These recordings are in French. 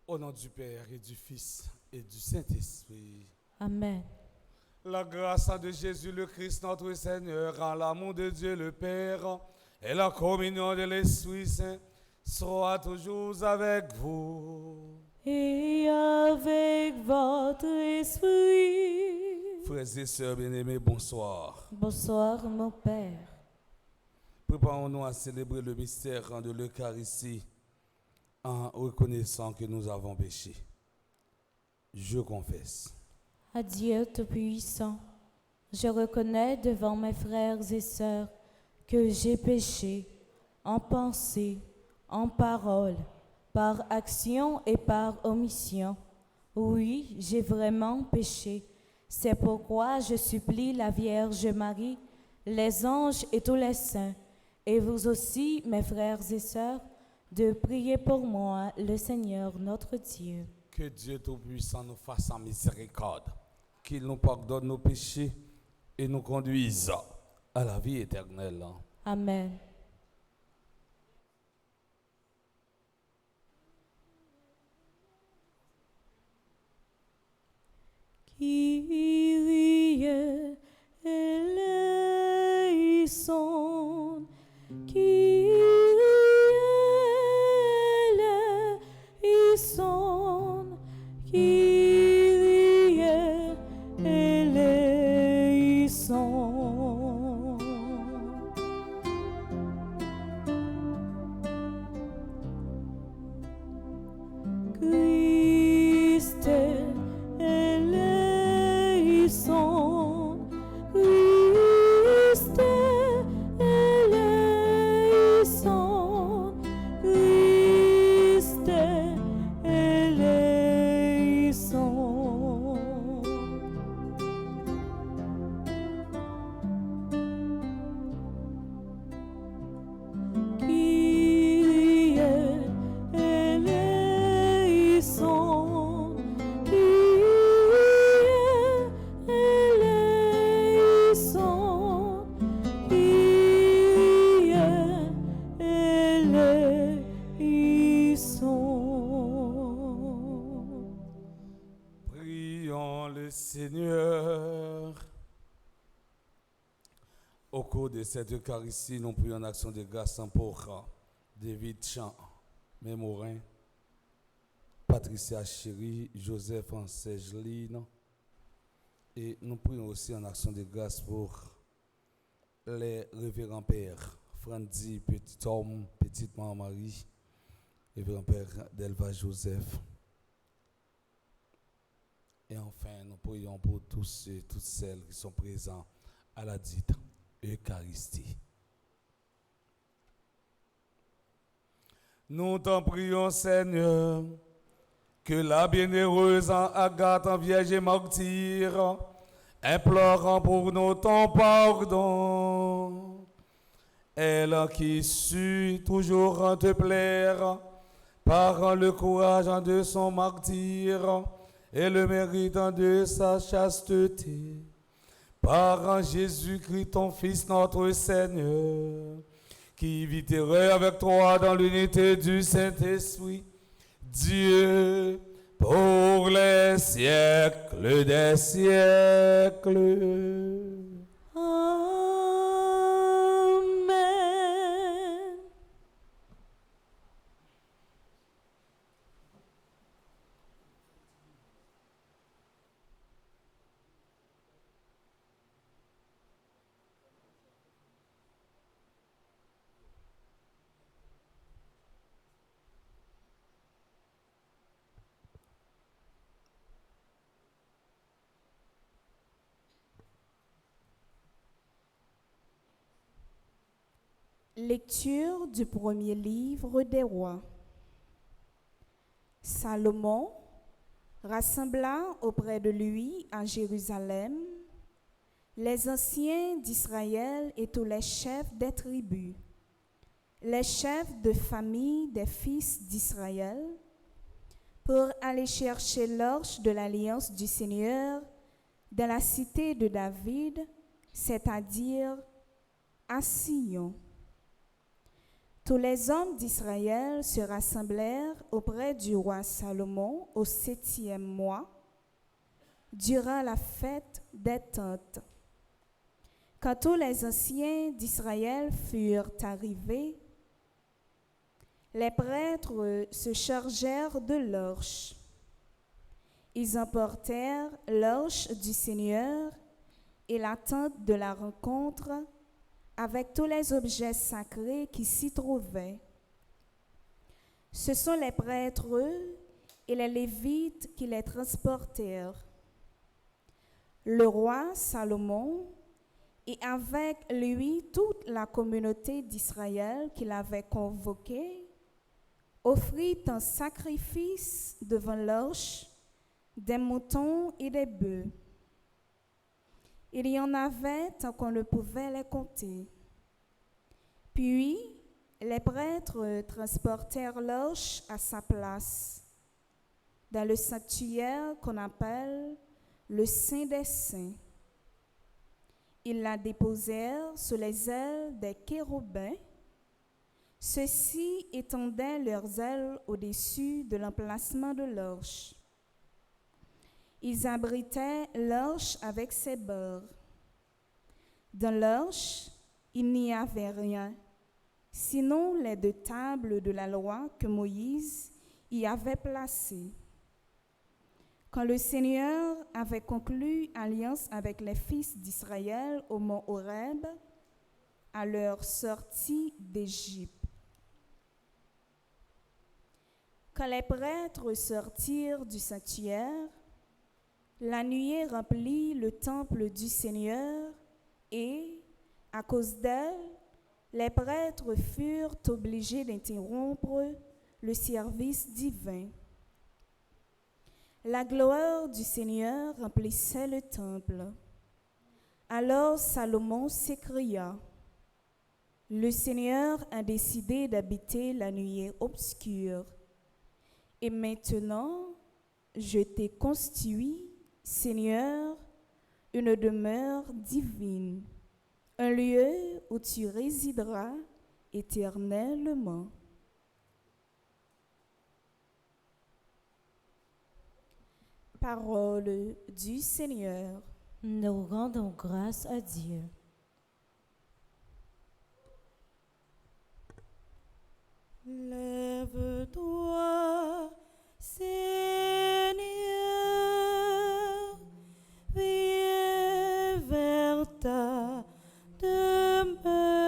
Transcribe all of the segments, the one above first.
Au nom du Père et du Fils et du Saint-Esprit. Amen. La grâce de Jésus le Christ notre Seigneur, en l'amour de Dieu le Père et la communion de l'Esprit Saint soit toujours avec vous. Et avec votre esprit. Frères et sœurs bien-aimés, bonsoir. Bonsoir mon Père. Préparons-nous à célébrer le mystère de l'Eucharistie en reconnaissant que nous avons péché. Je confesse. À Dieu Tout-Puissant, je reconnais devant mes frères et sœurs que j'ai péché en pensée, en parole, par action et par omission. Oui, j'ai vraiment péché. C'est pourquoi je supplie la Vierge Marie, les anges et tous les saints, et vous aussi, mes frères et sœurs, de prier pour moi, le Seigneur notre Dieu. Que Dieu Tout-Puissant nous fasse en miséricorde, qu'il nous pardonne nos péchés et nous conduise à la vie éternelle. Amen. Kyrie eleison, Kyrie eleison, Kyrie eleison. Christe eleison, Christe eleison, Christe eleison. Kyrie eleison, Kyrie eleison, Kyrie eleison. Prions le Seigneur. Au cours de cette Eucharistie, nous prions en action de grâce pour David Chan, Mémorin, Patricia Chéri, Joseph Ansegeline. Et nous prions aussi en action de grâce pour les révérends pères, Frandy Petit Homme, Petite Maman Marie, révérend père Delva Joseph, Et enfin, nous prions pour tous ceux et toutes celles qui sont présents à la dite Eucharistie. Nous t'en prions, Seigneur, que la bienheureuse Agathe en Vierge et martyre, implorant pour nous ton pardon, elle qui sut toujours te plaire, par le courage de son martyre et le mérite de sa chasteté, par Jésus-Christ, ton Fils, notre Seigneur, qui viterait avec toi dans l'unité du Saint-Esprit, Dieu, pour les siècles des siècles. Amen. Lecture du premier livre des rois. Salomon rassembla auprès de lui à Jérusalem les anciens d'Israël et tous les chefs des tribus, les chefs de famille des fils d'Israël, pour aller chercher l'arche de l'alliance du Seigneur dans la cité de David, c'est-à-dire à Sion. Tous les hommes d'Israël se rassemblèrent auprès du roi Salomon au 7e mois, durant la fête des tentes. Quand tous les anciens d'Israël furent arrivés, les prêtres se chargèrent de l'arche. Ils emportèrent l'arche du Seigneur et la tente de la rencontre avec tous les objets sacrés qui s'y trouvaient. Ce sont les prêtres et les Lévites qui les transportèrent. Le roi Salomon, et avec lui toute la communauté d'Israël qu'il avait convoquée, offrit en sacrifice devant l'arche des moutons et des bœufs. Il y en avait tant qu'on ne pouvait les compter. Puis, les prêtres transportèrent l'arche à sa place, dans le sanctuaire qu'on appelle le Saint des Saints. Ils la déposèrent sous les ailes des chérubins. Ceux-ci étendaient leurs ailes au-dessus de l'emplacement de l'arche. Ils abritaient l'arche avec ses bords. Dans l'arche, il n'y avait rien, sinon les 2 tables de la loi que Moïse y avait placées. Quand le Seigneur avait conclu alliance avec les fils d'Israël au mont Horeb, à leur sortie d'Égypte. Quand les prêtres sortirent du sanctuaire, la nuée remplit le temple du Seigneur et, à cause d'elle, les prêtres furent obligés d'interrompre le service divin. La gloire du Seigneur remplissait le temple. Alors Salomon s'écria: « Le Seigneur a décidé d'habiter la nuée obscure. Et maintenant, je t'ai constitué, Seigneur, une demeure divine, un lieu où tu résideras éternellement. » Parole du Seigneur. Nous rendons grâce à Dieu. Lève-toi, Seigneur, viens vers ta demeure.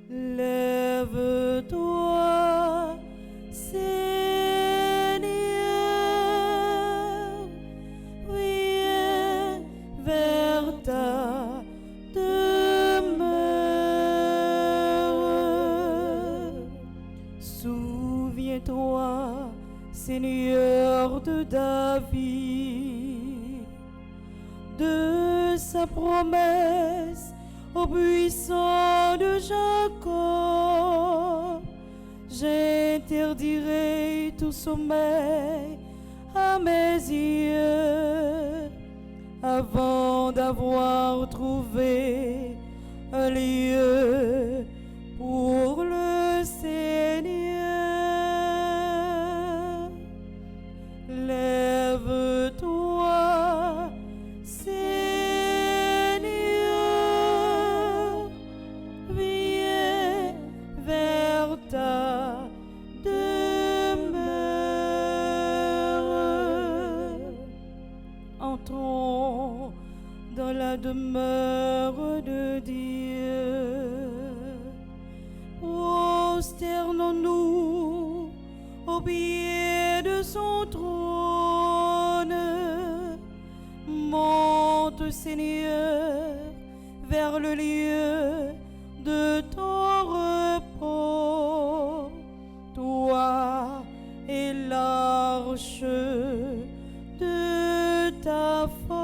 Lève-toi, Seigneur, toi, Seigneur de David, de sa promesse au puissant de Jacob. J'interdirai tout sommeil à mes yeux avant d'avoir trouvé un lieu pour le Seigneur. Lève-toi, Seigneur, viens vers ta demeure. Entrons dans la demeure de Dieu. Prosternons-nous au pied de son trône. Monte, Seigneur, vers le lieu de ton repos. Toi et l'arche de ta force.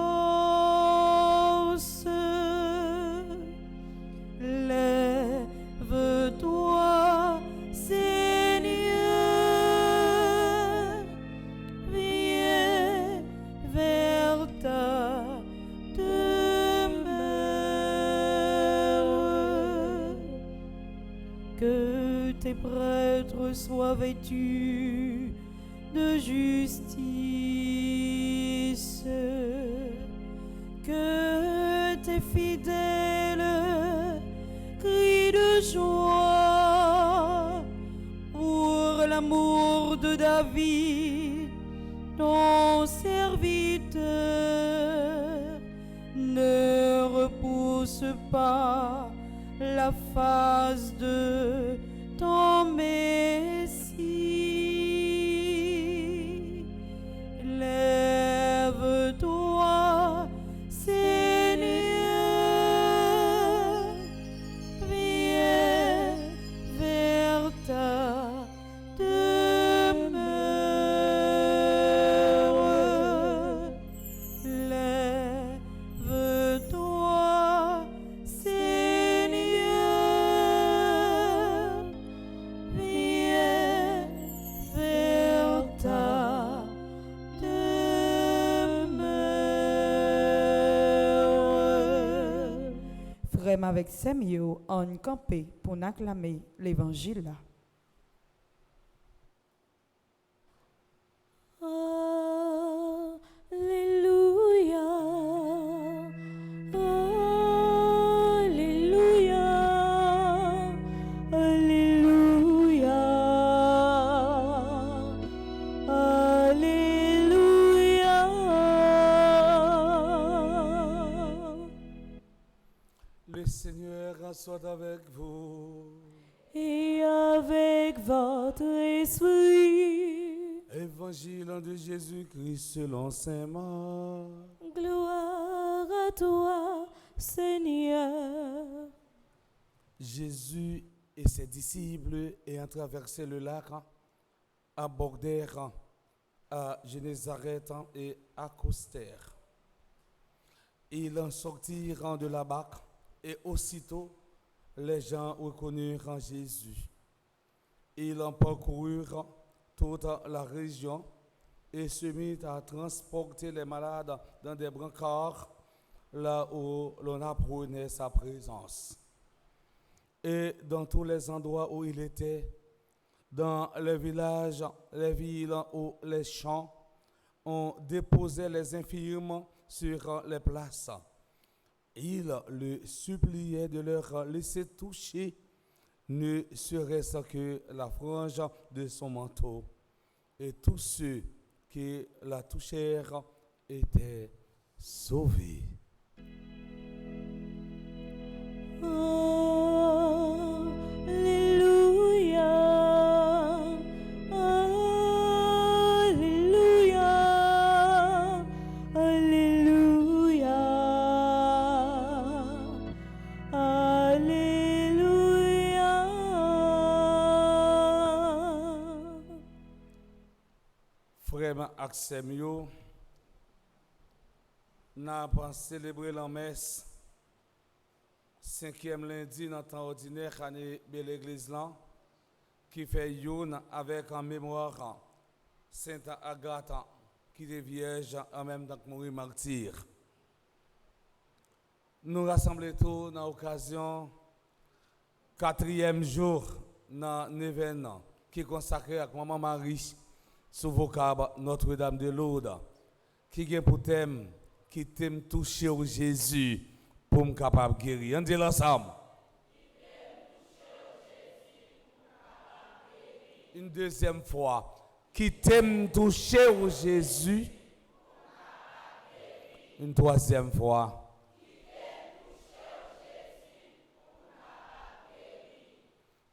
Lève-toi, Seigneur, viens vers ta demeure. Que tes prêtres soient vêtus de justice, que tes fidèles crient de joie pour l'amour de David, ton serviteur. Ne repousse pas la face de ton Messie. Lève-toi, Seigneur, viens vers ta demeure. Lève-toi, Seigneur, viens vers ta demeure. Frère avec Samuel, on campé pour acclamer l'évangile. Alléluia, Alléluia, Alléluia, Alléluia. Le Seigneur soit avec vous. Et avec votre esprit, Évangile de Jésus-Christ selon saint Marc. gloire à toi, Seigneur. Jésus et ses disciples, ayant traversé le lac, abordèrent à Génézareth et accostèrent. Ils en sortirent de la barque et aussitôt les gens reconnurent Jésus. Ils en parcoururent toute la région et se mirent à transporter les malades dans des brancards là où l'on apprenait sa présence. Et dans tous les endroits où il était, dans les villages, les villes ou les champs, on déposait les infirmes sur les places. Il le suppliait de leur laisser toucher, ne serait-ce que la frange de son manteau. Et tous ceux qui la touchèrent étaient sauvés. Alléluia, Alléluia, Alléluia, Alléluia. frère Axemio, nous avons célébré la messe 5e lundi dans le temps ordinaire année de l'église là, qui fait une avec en mémoire Sainte Agathe qui est vierge en même temps que mourir martyr. Nous rassemblons tous dans l'occasion 4e jour dans l'événement qui est consacré à Maman Marie sous vocable Notre-Dame de Lourdes, qui est pour thème qui t'aime toucher au Jésus pour me capable de guérir. On dit l'ensemble. Une deuxième fois, qui t'aime toucher au Jésus. Une troisième fois.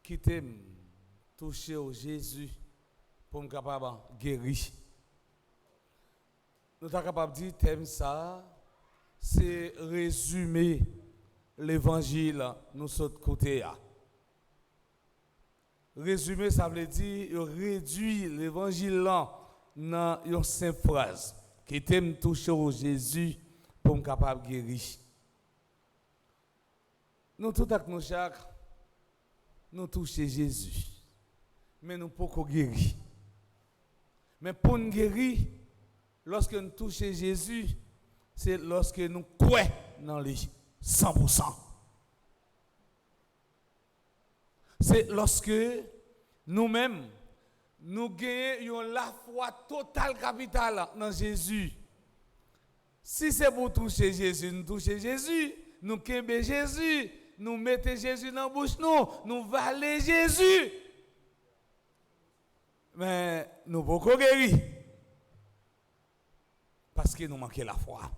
Qui t'aime toucher au Jésus pour me capable de guérir. Nous sommes capables de dire thème ça, c'est résumer l'évangile nous sommes côté. Résumer, ça veut dire réduire l'évangile dans une simple phrase qui t'aime toucher au Jésus pour me capable de guérir. Nous tous avec nos chaque, nous touchons Jésus, mais nous ne pouvons pas guérir. Mais pour nous guérir, lorsque nous touchons Jésus, c'est lorsque nous croyons dans lui 100%. C'est lorsque nous-mêmes, nous gagnons la foi totale capitale dans Jésus. Si c'est pour toucher Jésus, nous touchons Jésus, nous kembe Jésus, nous mettons Jésus dans la bouche, nous valons Jésus. Mais nous ne pouvons pas guérir. Parce que nous manquons la foi.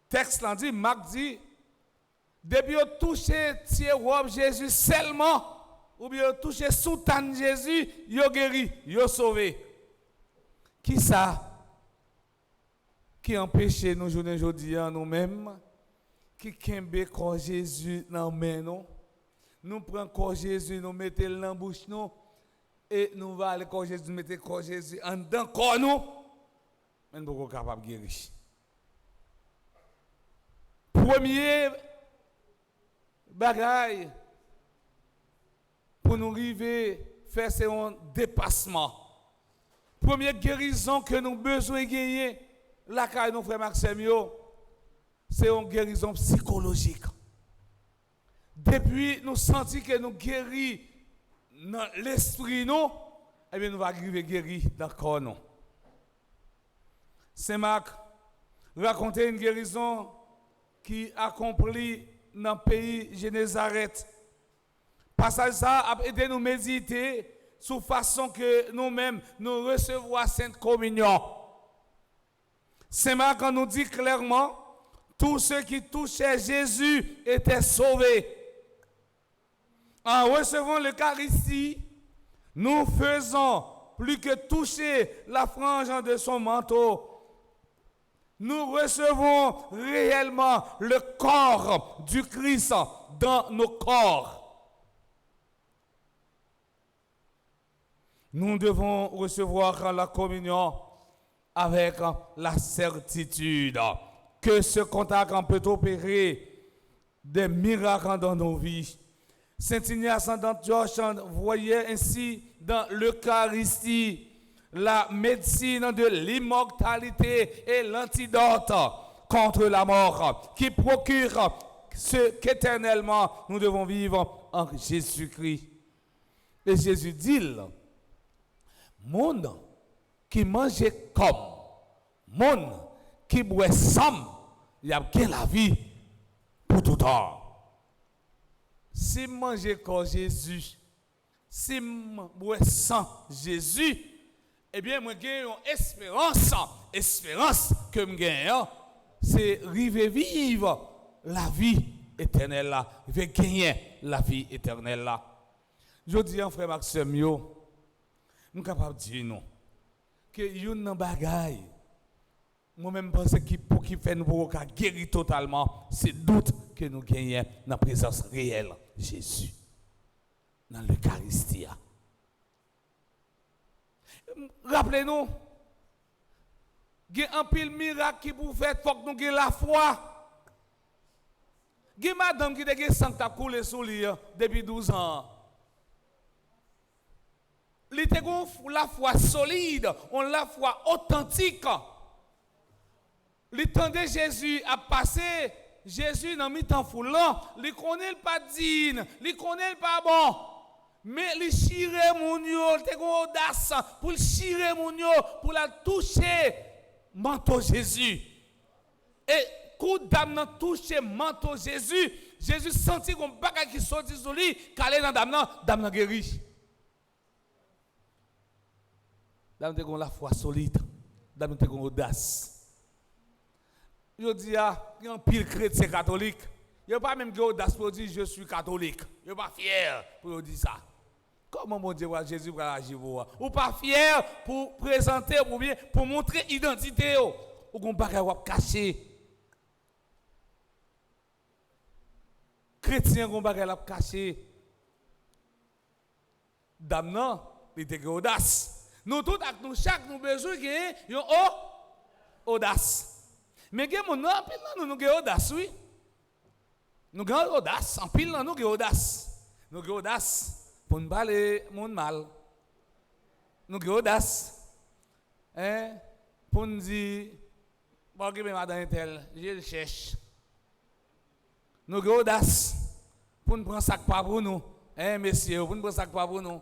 Texte là dit, Marc dit, depuis que touché robe Jésus seulement, ou bien touché soutane Jésus, yo guéri, yo sauvé. Qui ça? Qui empêche nous aujourd'hui nous-mêmes, qui kembe corps Jésus dans main nous, nous prenons corps Jésus, nous mettons dans la bouche nous, et nous allons aller corps Jésus, mettre corps Jésus en dedans corps nous, mais nous sommes capables de guérir. Premier bagaille pour nous arriver faire c'est un dépassement. Première guérison que nous avons besoin de gagner, la caille nos frères Maximio, c'est une guérison psychologique. Depuis nous sentons que nous guéris dans l'esprit nous, eh bien nous allons arriver guérir dans le corps nous. Saint Marc racontait une guérison qui accomplit dans le pays Génézareth. Passage ça a aidé nous méditer sous façon que nous-mêmes nous recevons la Sainte Communion. Saint Marc nous dit clairement, tous ceux qui touchaient Jésus étaient sauvés. En recevant l'Eucharistie, nous faisons plus que toucher la frange de son manteau. Nous recevons réellement le corps du Christ dans nos corps. Nous devons recevoir la communion avec la certitude que ce contact peut opérer des miracles dans nos vies. Saint Ignace d'Antioche voyait ainsi dans l'Eucharistie la médecine de l'immortalité et l'antidote contre la mort qui procure ce qu'éternellement nous devons vivre en Jésus-Christ. Et Jésus dit, monde qui mange comme, monde qui boit sans, il y a bien la vie pour tout temps. Si je mange comme Jésus, si je bois sans Jésus, eh bien, moi, j'ai une espérance que je gagne, c'est arriver vivre la vie éternelle là, je gagner la vie éternelle là. Je dis en frère Maxime, je suis capable de dire non, que une bagaille, moi-même pense pour qui fait nous guérir totalement, c'est doute que nous gagnons dans la présence réelle de Jésus, dans l'Eucharistie. Rappelez-nous, il y a un pile miracle qui pour faire, il faut que nous ayons la foi. Il y a madame qui a sang qui a coulé sous lui depuis 12 ans. Il a la foi solide, on la foi authentique. Le temps de Jésus a passé, Jésus n'a mis en foulant, il connaît pas digne, il connaît pas bon. Mais il chire mon yo, il a audace pour chirer mon yo, pour la toucher manteau Jésus. Et coup d'âme n'a touché manteau Jésus, Jésus sentit qu'on bagage qui sorti sur lui, calé dans dame n'a guéri. Dame te la foi solide, dame te audace. Je dis, il y a un pile chrétien catholique. Il n'y a pas même qui audace pour dire je suis catholique. Il n'est pas fier pour dire ça. Comment mon Dieu, Jésus va agir pour vous? Ou pas fier pour présenter ou bien pour montrer l'identité. Ou qu'on ne peut pas cacher. Chrétien qu'on ne peut pas cacher. Dame non, il était audace. Nous tous, nous chaque nous besoin de une audace. Mais nous avons une audace, oui. Nous avons audace, en pile, nous avons audace. Nous avons audace pour nous parler monde mal. Nous avons audace pour nous dire, bon, que madame tel, je le cherche. Nous avons audace pour nous prendre sac pas pour nous. Messieurs, pour nous prendre sac pas pour nous.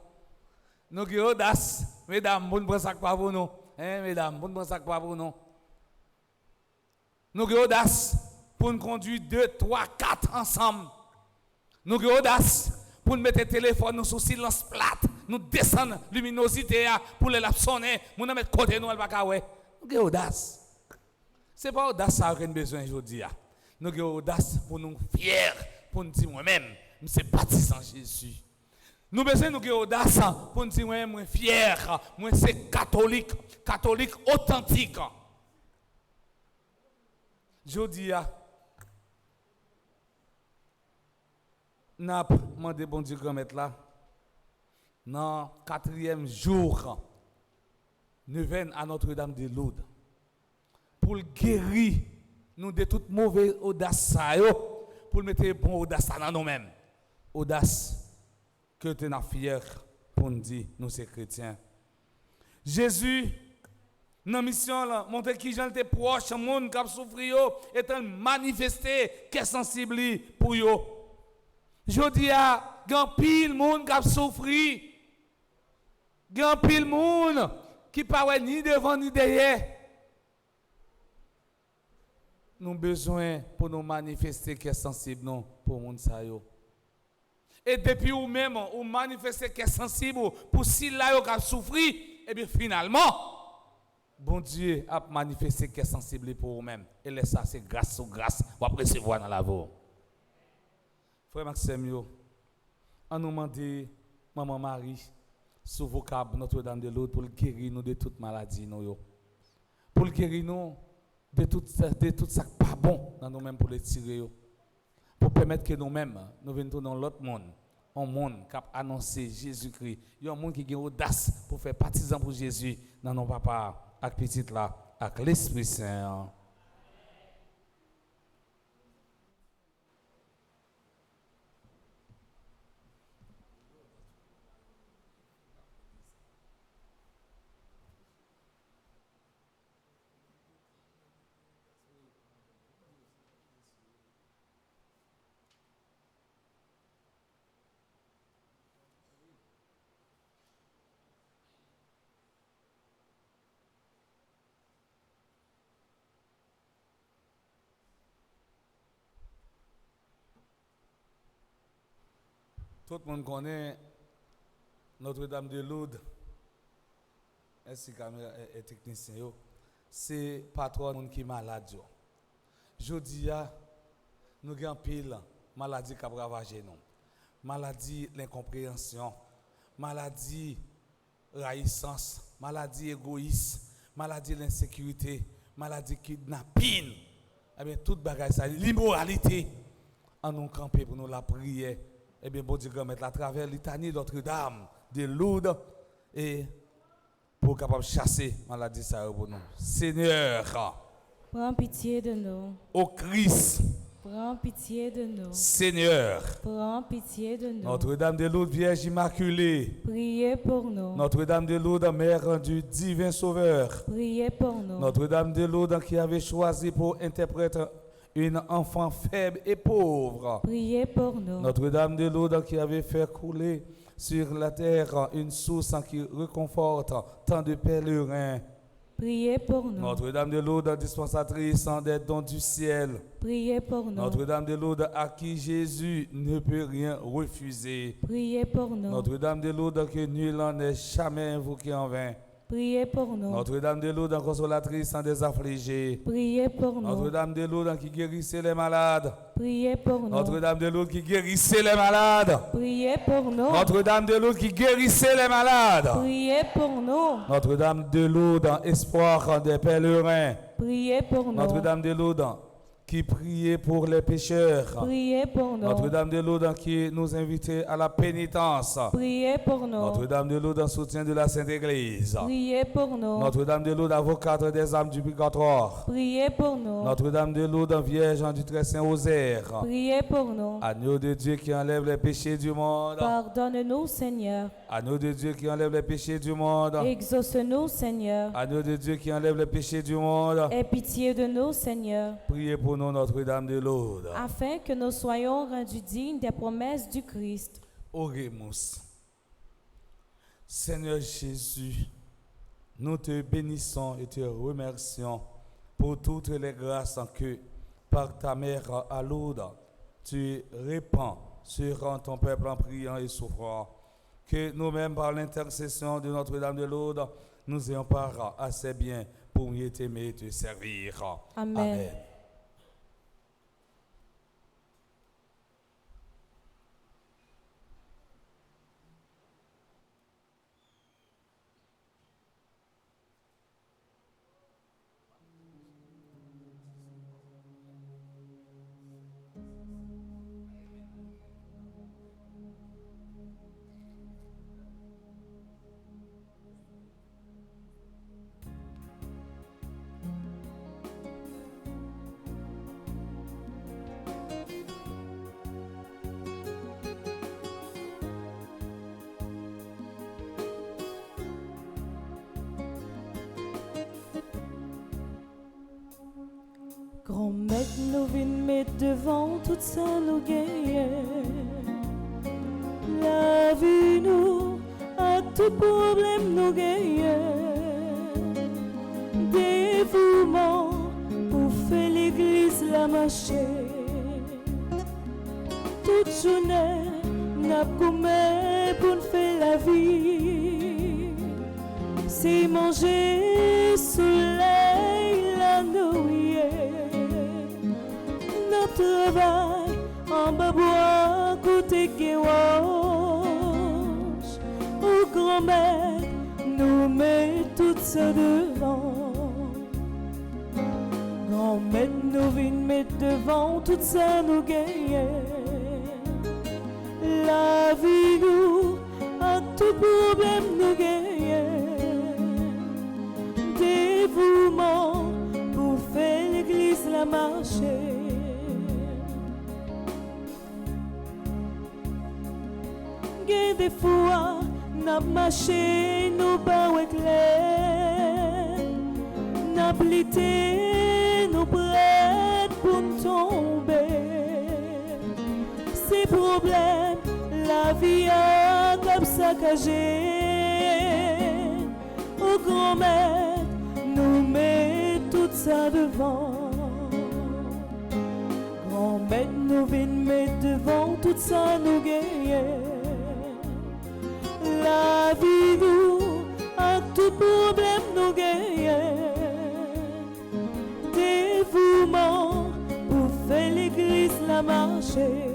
Nous avons audace, mesdames, pour nous prendre sac pas pour nous. Mesdames, pour nous prendre sac pas pour nous. Nous avons audace pour nous conduire 2, 3, 4 ensemble. Nous avons audace pour nous mettre le téléphone sous silence plate. Nous descendre luminosité pour les sonner. Nous mettre côté nous, elle va pas. Nous avons audace. Ce n'est pas audace ça qu'on a besoin aujourd'hui. Nous avons audace pour nous fiers, pour nous dire moi-même, je suis baptisé en Jésus. Nous avons besoin de audace pour nous dire moi-même, je suis fier, moi c'est catholique authentique. Je dis, nous avons demandé bon Dieu de mettre là, dans le 4e jour, nous venons à Notre-Dame de Lourdes pour guérir nous de toute mauvaise audace, pour mettre bon audace dans nous-mêmes. Audace que tu es fier pour nous dire, nous sommes chrétiens. Jésus, dans la mission, montrer qui j'en étais proche, le monde qui a souffert, étant manifesté, qui est sensible pour eux. Je dis à, il y a pile monde qui a souffert, il y a pile monde qui ne parle ni devant ni derrière. Nous avons besoin pour nous manifester qui est sensible non, pour le monde. Et depuis ou même, ou manifester qui est sensible pour si là qui a souffert, et bien finalement, bon Dieu a manifesté qui est sensible pour vous-même. Et laisse ça, c'est grâce sur grâce, vous allez recevoir dans la vie. Frère Maxime, on nous demande, Maman Marie, sous vocable Notre-Dame de Lourdes, pour guérir nous de toute maladie. Pour guérir nous de tout ça pas bon dans nous-mêmes, pour les tirer. Pour permettre que nous-mêmes, nous venions dans l'autre monde. Un monde qui a annoncé Jésus-Christ. Il y a un monde qui a audace pour faire partisan pour Jésus dans nos papas, avec petit là, avec l'Esprit Saint. Tout le monde connaît Notre-Dame de Lourdes. Ainsi que technicien. C'est pas trop monde qui est malade. Je dis, nous avons pile maladie qui a ravagé nous. Maladie l'incompréhension, maladie raïssance, maladie égoïste, maladie l'insécurité, maladie kidnapping. Eh bien, toute bagaille ça, l'immoralité. En nous camper pour nous la prière. Eh bien, bon Dieu, mettre à travers litanie Notre-Dame de Lourdes et pour capable chasser maladie ça pour nous. Seigneur, Prends pitié de nous. au Christ, Prends pitié de nous. Seigneur, Prends pitié de nous. Notre-Dame de Lourdes, Vierge Immaculée, Priez pour nous. Notre-Dame de Lourdes, Mère du divin Sauveur, Priez pour nous. Notre-Dame de Lourdes qui avait choisi pour interprète une enfant faible et pauvre, Priez pour nous. Notre-Dame de Lourdes qui avait fait couler sur la terre une source qui réconforte tant de pèlerins, Priez pour nous. Notre-Dame de Lourdes, dispensatrice des dons du ciel, Priez pour nous. Notre-Dame de Lourdes à qui Jésus ne peut rien refuser, Priez pour nous. Notre-Dame de Lourdes que nul n'est jamais invoqué en vain, Priez pour nous. Notre-Dame de Lourdes, consolatrice des affligés, Priez pour nous. Notre-Dame de Lourdes qui guérissait les malades, Priez pour nous. Notre-Dame de Lourdes qui guérissait les malades, Priez pour nous. Notre-Dame de Lourdes qui guérissait les malades, Priez pour nous. Notre-Dame de Lourdes, espoir des pèlerins, Priez pour nous. Notre-Dame de Lourdes qui priait pour les pécheurs, Priez pour nous. Notre-Dame de Lourdes qui nous invitait à la pénitence, Priez pour nous. Notre-Dame de Lourdes, soutien de la Sainte Église, Priez pour nous. Notre-Dame de Lourdes, avocate des âmes du purgatoire, Priez pour nous. Notre-Dame de Lourdes, Vierge du très saint rosaire, Priez pour nous. agneau de Dieu qui enlève les péchés du monde, Pardonne-nous, Seigneur. agneau de Dieu qui enlève les péchés du monde, Exauce-nous, Seigneur. agneau de Dieu qui enlève les péchés du monde, Aie pitié de nous, Seigneur, priez pour nous, Notre-Dame de Lourdes. afin que nous soyons rendus dignes des promesses du Christ. Oremus. Seigneur Jésus, nous te bénissons et te remercions pour toutes les grâces que, par ta mère à Lourdes, tu répands sur ton peuple en priant et souffrant. Que nous-mêmes, par l'intercession de Notre-Dame de Lourdes, nous ayons part à ces biens pour mieux t'aimer et te servir. Amen. Grand maître, nous venons mettre devant tout ça, nous gagnons. La vie, nous, à tout problème, nous gagnons. Dévouement pour faire l'église la marcher. Toute journée, n'a commis pour nous faire la vie. C'est manger soleil, la nuit. Notre travail en bas bois côté Guéouange. Au grand-mère, nous met tout ça devant. Grand-mère, nous venons mettre devant tout ça, nous gagnons. La vie, nous, à tout problème, nous gagnons. Dévouement pour faire l'église la marcher. Des fois, n'a marché, nous pas clair, n'a blité, nous prêts pour tomber. Ces problèmes, la vie a comme saccagé. Au grand maître, nous met tout ça devant. Grand maître, nous venons mettre devant tout ça, nous gagnons. La vie, nous, à tout problème, nous gagnons. Dévouement pour faire l'église la marcher.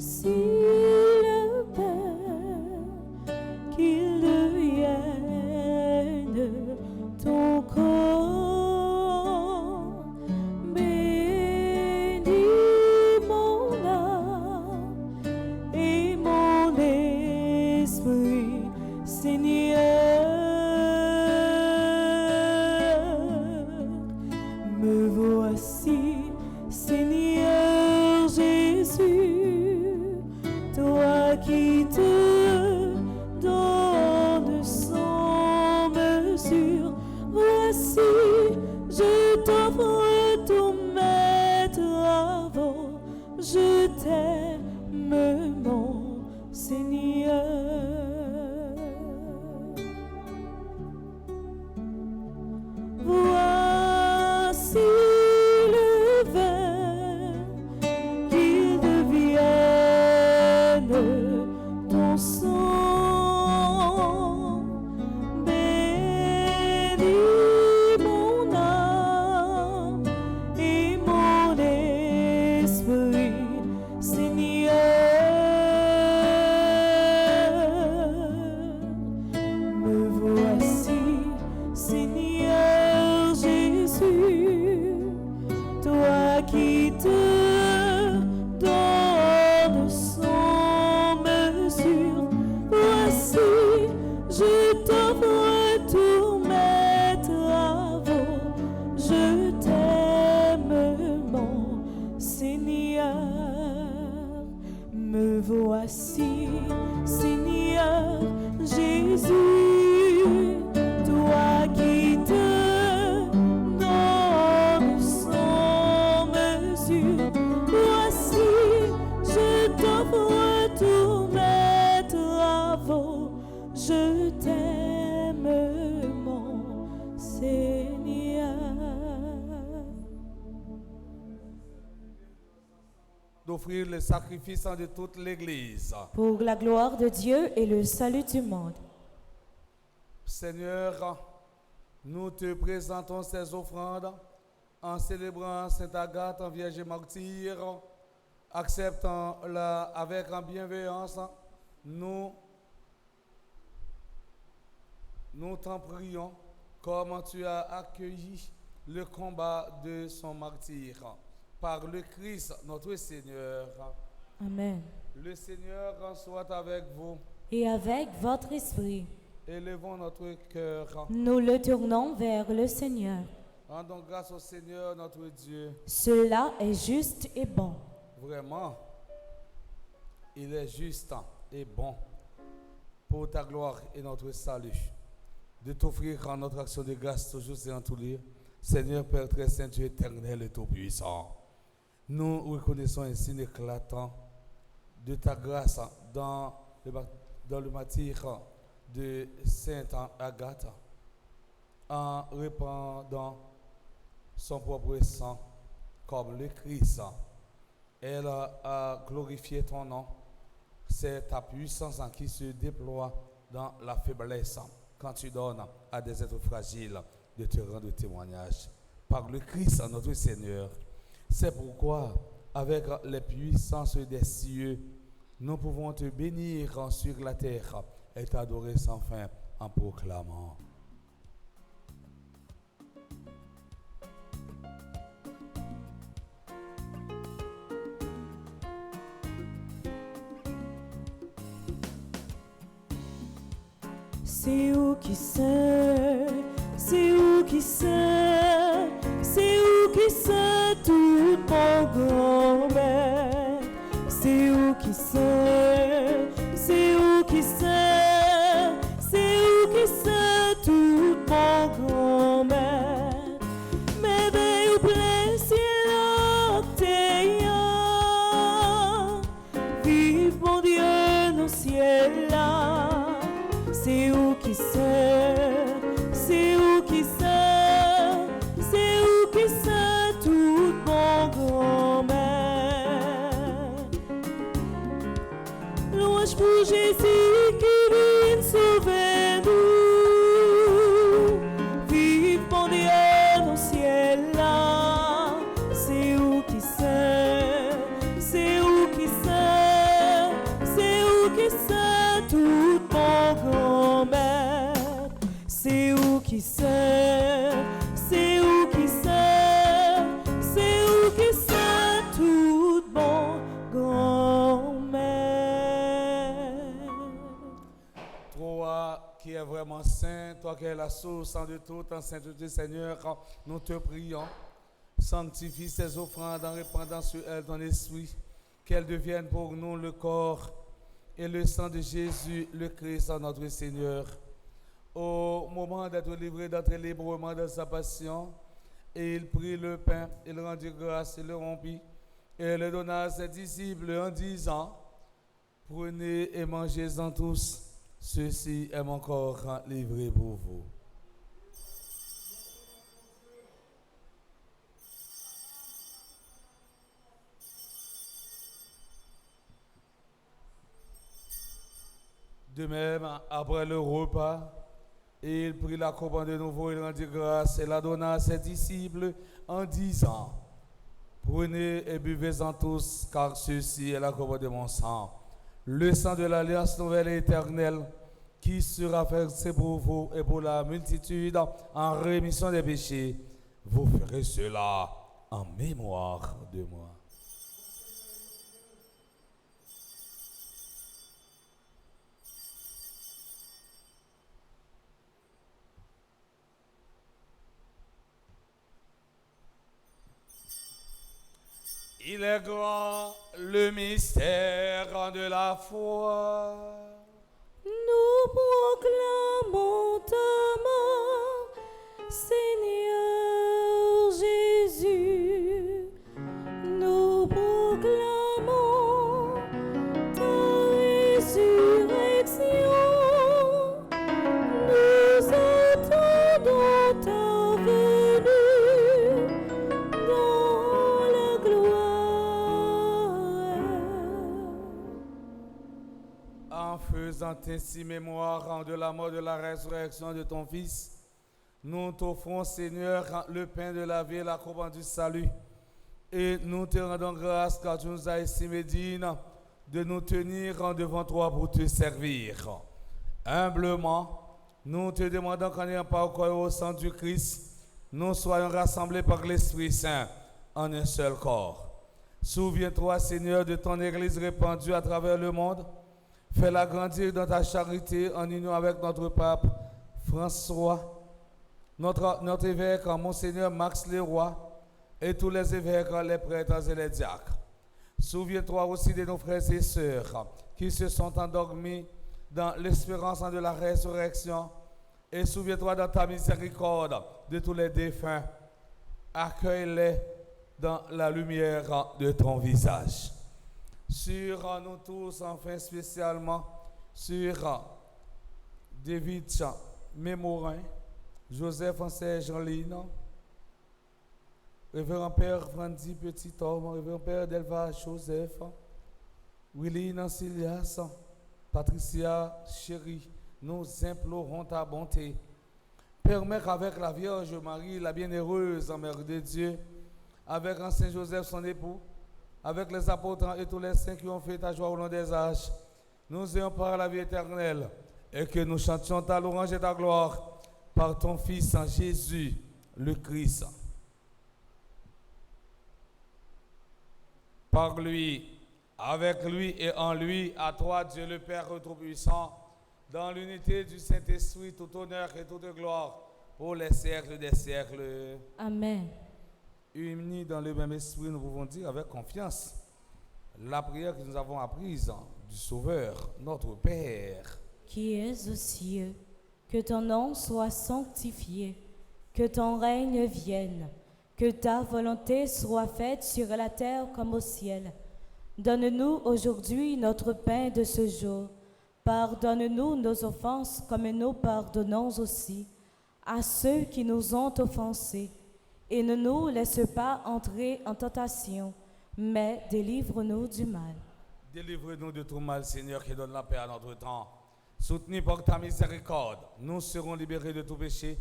Voici le Père, qu'il devienne ton corps. Bénis mon âme et mon esprit, Seigneur. Me voici, Seigneur Jésus, toi qui te donnes sans mesure. Voici, je t'offre tout mettre avant. Je t'aime, mon Seigneur. Voici le verre, qu'il devienne ton sang. Bénis mon âme et mon esprit, Seigneur. Me voici, Seigneur Jésus, toi qui te donnes sans mesure. Voici, je t'offre tout mettre avant. Je t'aime, mon Seigneur. Me voici, Seigneur Jésus, toi qui te donnes sans mesure. Voici, je t'offre tout mettre avant. Je t'aime, mon Seigneur. D'offrir le sacrifice de toute l'Église. Pour la gloire de Dieu et le salut du monde. Seigneur, nous te présentons ces offrandes en célébrant Sainte Agathe en Vierge et martyre, acceptant-la avec en bienveillance. Nous t'en prions, comme tu as accueilli le combat de son martyre. Par le Christ, notre Seigneur. Amen. Le Seigneur soit avec vous. Et avec votre esprit, Élevons notre cœur. nous le tournons vers le Seigneur. Rendons grâce au Seigneur, notre Dieu. Cela est juste et bon. Vraiment, il est juste et bon pour ta gloire et notre salut de t'offrir en notre action de grâce toujours et en tous lieux. Seigneur Père très saint, Dieu éternel et tout-puissant. Nous reconnaissons ainsi l'éclatant de ta grâce dans le martyre de Sainte Agathe en répandant son propre sang comme le Christ. Elle a glorifié ton nom. C'est ta puissance qui se déploie dans la faiblesse quand tu donnes à des êtres fragiles de te rendre témoignage. Par le Christ, notre Seigneur. C'est pourquoi, avec les puissances des cieux, nous pouvons te bénir sur la terre et t'adorer sans fin en proclamant. C'est où qui sait, c'est où qui sait, c'est où qui sait tout mon grand-mère. C'est où qui sait, c'est où qui sait, c'est où qui sait tout mon grand-mère. Mais veille au plein ciel octéant, vive mon Dieu dans le ciel là. C'est où qui sait, c'est où qui sait, c'est où qui sait tout mon grand-mère. Louange pour Jésus qui vient sauver nous. Vive mon Dieu dans le ciel là. C'est où qui sait, c'est où qui sait, vraiment saint, toi qui es la source de toute en sainteté, Seigneur, nous te prions. Sanctifie ces offrandes en répandant sur elles ton esprit, qu'elles deviennent pour nous le corps et le sang de Jésus, le Christ, notre Seigneur. Au moment d'être livré, d'entrer librement dans sa passion, et il prit le pain, il rendit grâce, il le rompit, et le donna à ses disciples en disant, prenez et mangez-en tous, ceci est mon corps livré pour vous. De même, après le repas, il prit la coupe de nouveau, il rendit grâce et la donna à ses disciples en disant, prenez et buvez-en tous, car ceci est la coupe de mon sang, le sang de l'alliance nouvelle et éternelle, qui sera versé pour vous et pour la multitude en rémission des péchés. Vous ferez cela en mémoire de moi. Il est grand le mystère de la foi. Nous proclamons ta mort, Seigneur Jésus. Nous proclamons ta résurrection. Nous attendons ta venue dans la gloire. En faisant ainsi mémoire de la mort, de la résurrection de ton Fils, nous t'offrons, Seigneur, le pain de la vie et la coupe du salut. Et nous te rendons grâce car tu nous as estimé dignes de nous tenir devant toi pour te servir. Humblement, nous te demandons qu'en ayant pas au corps et au sang du Christ, nous soyons rassemblés par l'Esprit Saint en un seul corps. Souviens-toi, Seigneur, de ton Église répandue à travers le monde. Fais-la grandir dans ta charité en union avec notre pape François, notre évêque, Monseigneur Max Leroy, et tous les évêques, les prêtres et les diacres. Souviens-toi aussi de nos frères et sœurs qui se sont endormis dans l'espérance de la résurrection. Et souviens-toi dans ta miséricorde de tous les défunts. Accueille-les dans la lumière de ton visage. Sur nous tous, enfin spécialement, sur David Mémorin, Joseph Ancet Jean-Lino, Révérend Père Frandy Petit-Homme, Révérend Père Delva Joseph, Willy Nancilias, Patricia Chérie, nous implorons ta bonté. Permets qu'avec la Vierge Marie, la bienheureuse Mère de Dieu, avec un Saint Joseph son époux, avec les apôtres et tous les saints qui ont fait ta joie au long des âges, nous ayons part à la vie éternelle et que nous chantions ta louange et ta gloire par ton Fils Jésus, le Christ. Par lui, avec lui et en lui, à toi, Dieu le Père Tout-Puissant, dans l'unité du Saint-Esprit, tout honneur et toute gloire pour les siècles des siècles. Amen. Unis dans le même esprit, nous pouvons dire avec confiance la prière que nous avons apprise du Sauveur, notre Père. Qui es aux cieux, que ton nom soit sanctifié, que ton règne vienne, que ta volonté soit faite sur la terre comme au ciel. Donne-nous aujourd'hui notre pain de ce jour. Pardonne-nous nos offenses comme nous pardonnons aussi à ceux qui nous ont offensés. Et ne nous laisse pas entrer en tentation, mais délivre-nous du mal. Délivre-nous de tout mal, Seigneur, qui donne la paix à notre temps. Soutenus par ta miséricorde, nous serons libérés de tout péché,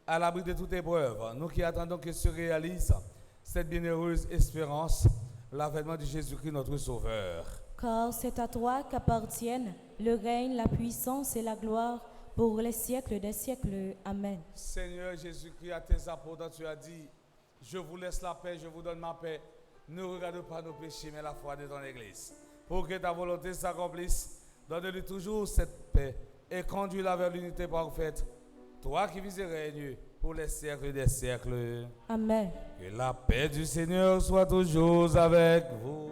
à l'abri de toute épreuve. Nous qui attendons que se réalise cette bienheureuse espérance, l'avènement de Jésus-Christ, notre Sauveur. Car c'est à toi qu'appartiennent le règne, la puissance et la gloire pour les siècles des siècles. Amen. Seigneur Jésus-Christ, à tes apôtres, tu as dit, je vous laisse la paix, je vous donne ma paix. Ne regarde pas nos péchés, mais la foi de ton Église. Pour que ta volonté s'accomplisse, donne-lui toujours cette paix et conduis-la vers l'unité parfaite. Toi qui vis et règnes pour les siècles des siècles. Amen. Que la paix du Seigneur soit toujours avec vous.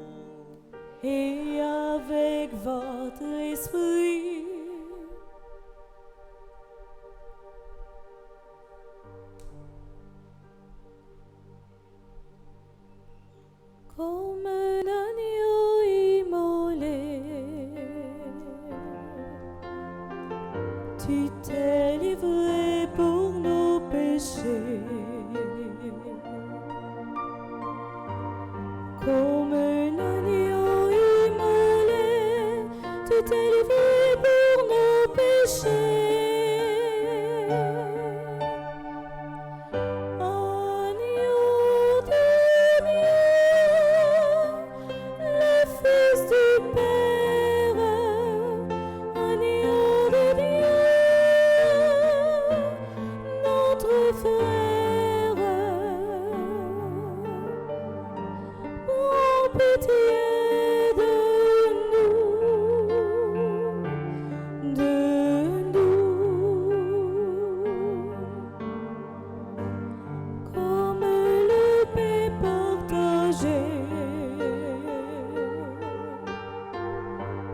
Et avec votre esprit. Comme un agneau immolé, Tu t'es livré pour nos péchés. Comme un agneau immolé, Tu t'es livré pour nos péchés. Agneau de Dieu, le Fils du Père, agneau de Dieu, notre frère, prends pitié de nous, comme le pain partagé.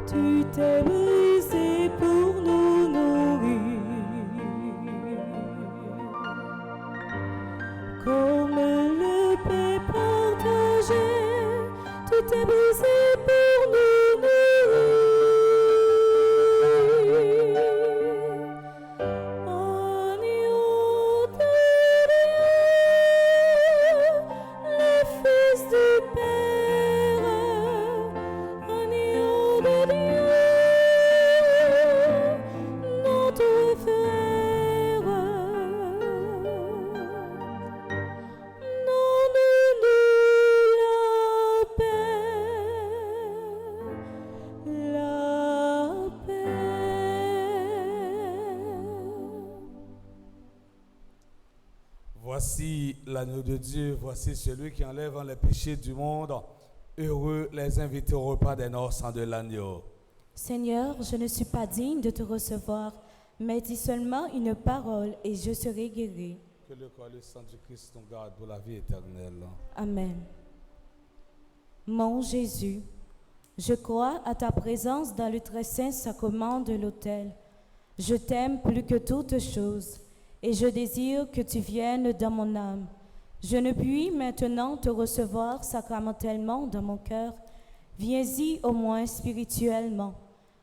Tu t'es brisé pour nous nourrir, comme le pain partagé. Tu t'es brisé pour nous nourrir. Agneau de Dieu, le Fils du Père, agneau de Dieu, notre frère, donne-nous la paix. Voici l'agneau de Dieu, voici celui qui enlève les péchés du monde. Heureux les invités au repas des noces de l'agneau. Seigneur, je ne suis pas digne de te recevoir, mais dis seulement une parole et je serai guéri. Que le corps et le sang du Christ nous garde pour la vie éternelle. Amen. Mon Jésus, je crois à ta présence dans le très saint sacrement de l'autel. Je t'aime plus que toutes choses et je désire que tu viennes dans mon âme. Je ne puis maintenant te recevoir sacramentellement dans mon cœur. Viens-y au moins spirituellement.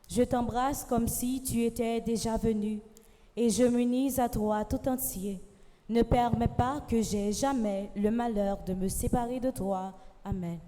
Je t'embrasse comme si tu étais déjà venu et je m'unis à toi tout entier. Ne permets pas que j'aie jamais le malheur de me séparer de toi. Amen.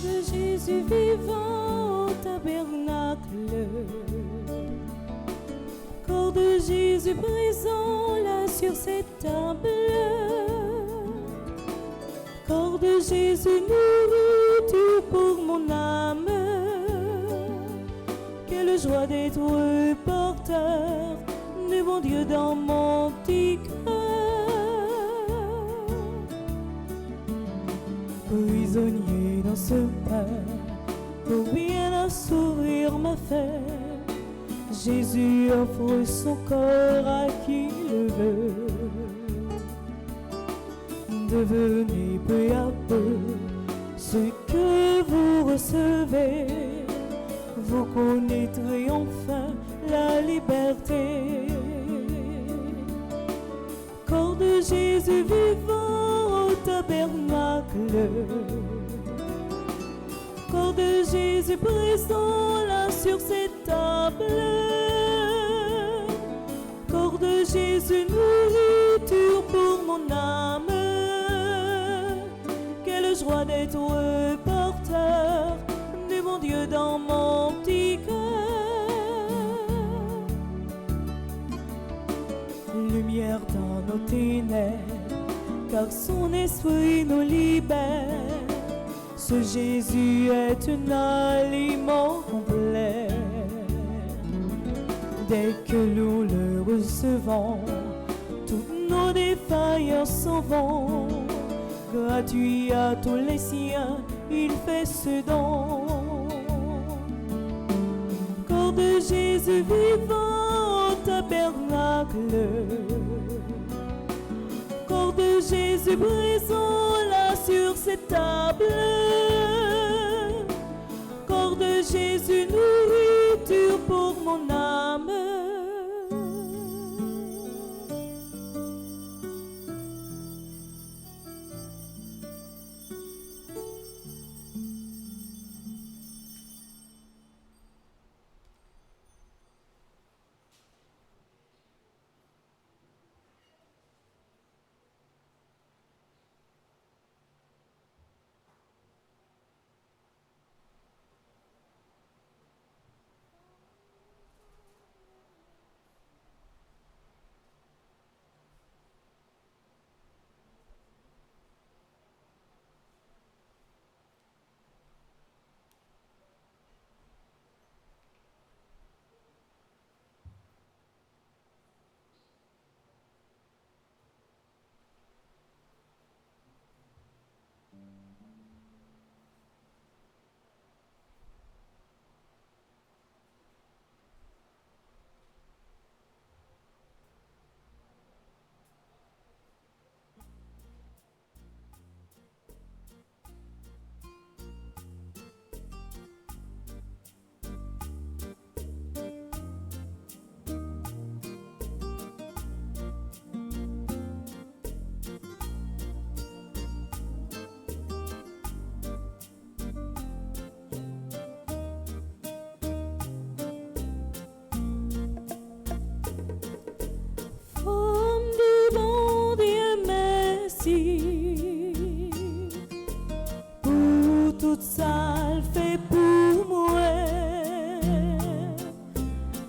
De Jésus vivant au tabernacle, corps de Jésus présent là sur cette table, corps de Jésus nourriture pour mon âme, quelle joie d'être porteur du bon Dieu dans mon petit cœur. Prisonnier dans ce pain, pour bien assouvir ma faim, Jésus offre son corps à qui le veut. Devenez peu à peu ce que vous recevez. Vous connaîtrez enfin la liberté. Corps de Jésus vivant au tabernacle, corps de Jésus présent là sur cette table, corps de Jésus nourriture pour mon âme. Quelle joie d'être porteur de mon Dieu dans mon petit cœur. Lumière dans nos ténèbres, car son esprit nous libère. Ce Jésus est un aliment complet. Dès que nous le recevons, toutes nos défaillances s'en vont. Gratuit à tous les siens, il fait ce don. Corps de Jésus vivant au tabernacle, corps de Jésus présent là sur cette table, corps de Jésus nourriture pour mon âme. Pour tout ça, le fait pour moi.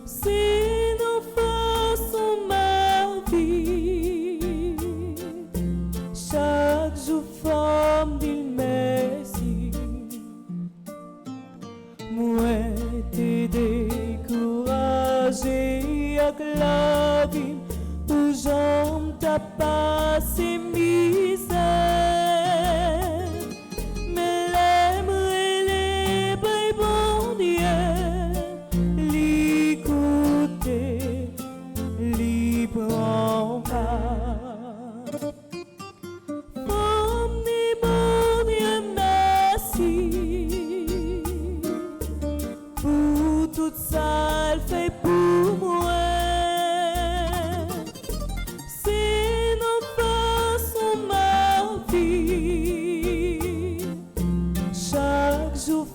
C'est nos façons ma vie. Chaque jour, forme d'une merci. Moi, t'es découragé avec la vie. Où j'en t'as passé misère. Mais l'aimerait les bains bon Dieu. L'écouter, l'y prend pas. Femme des bon Dieu, merci. Pour tout ça, elle fait pour moi.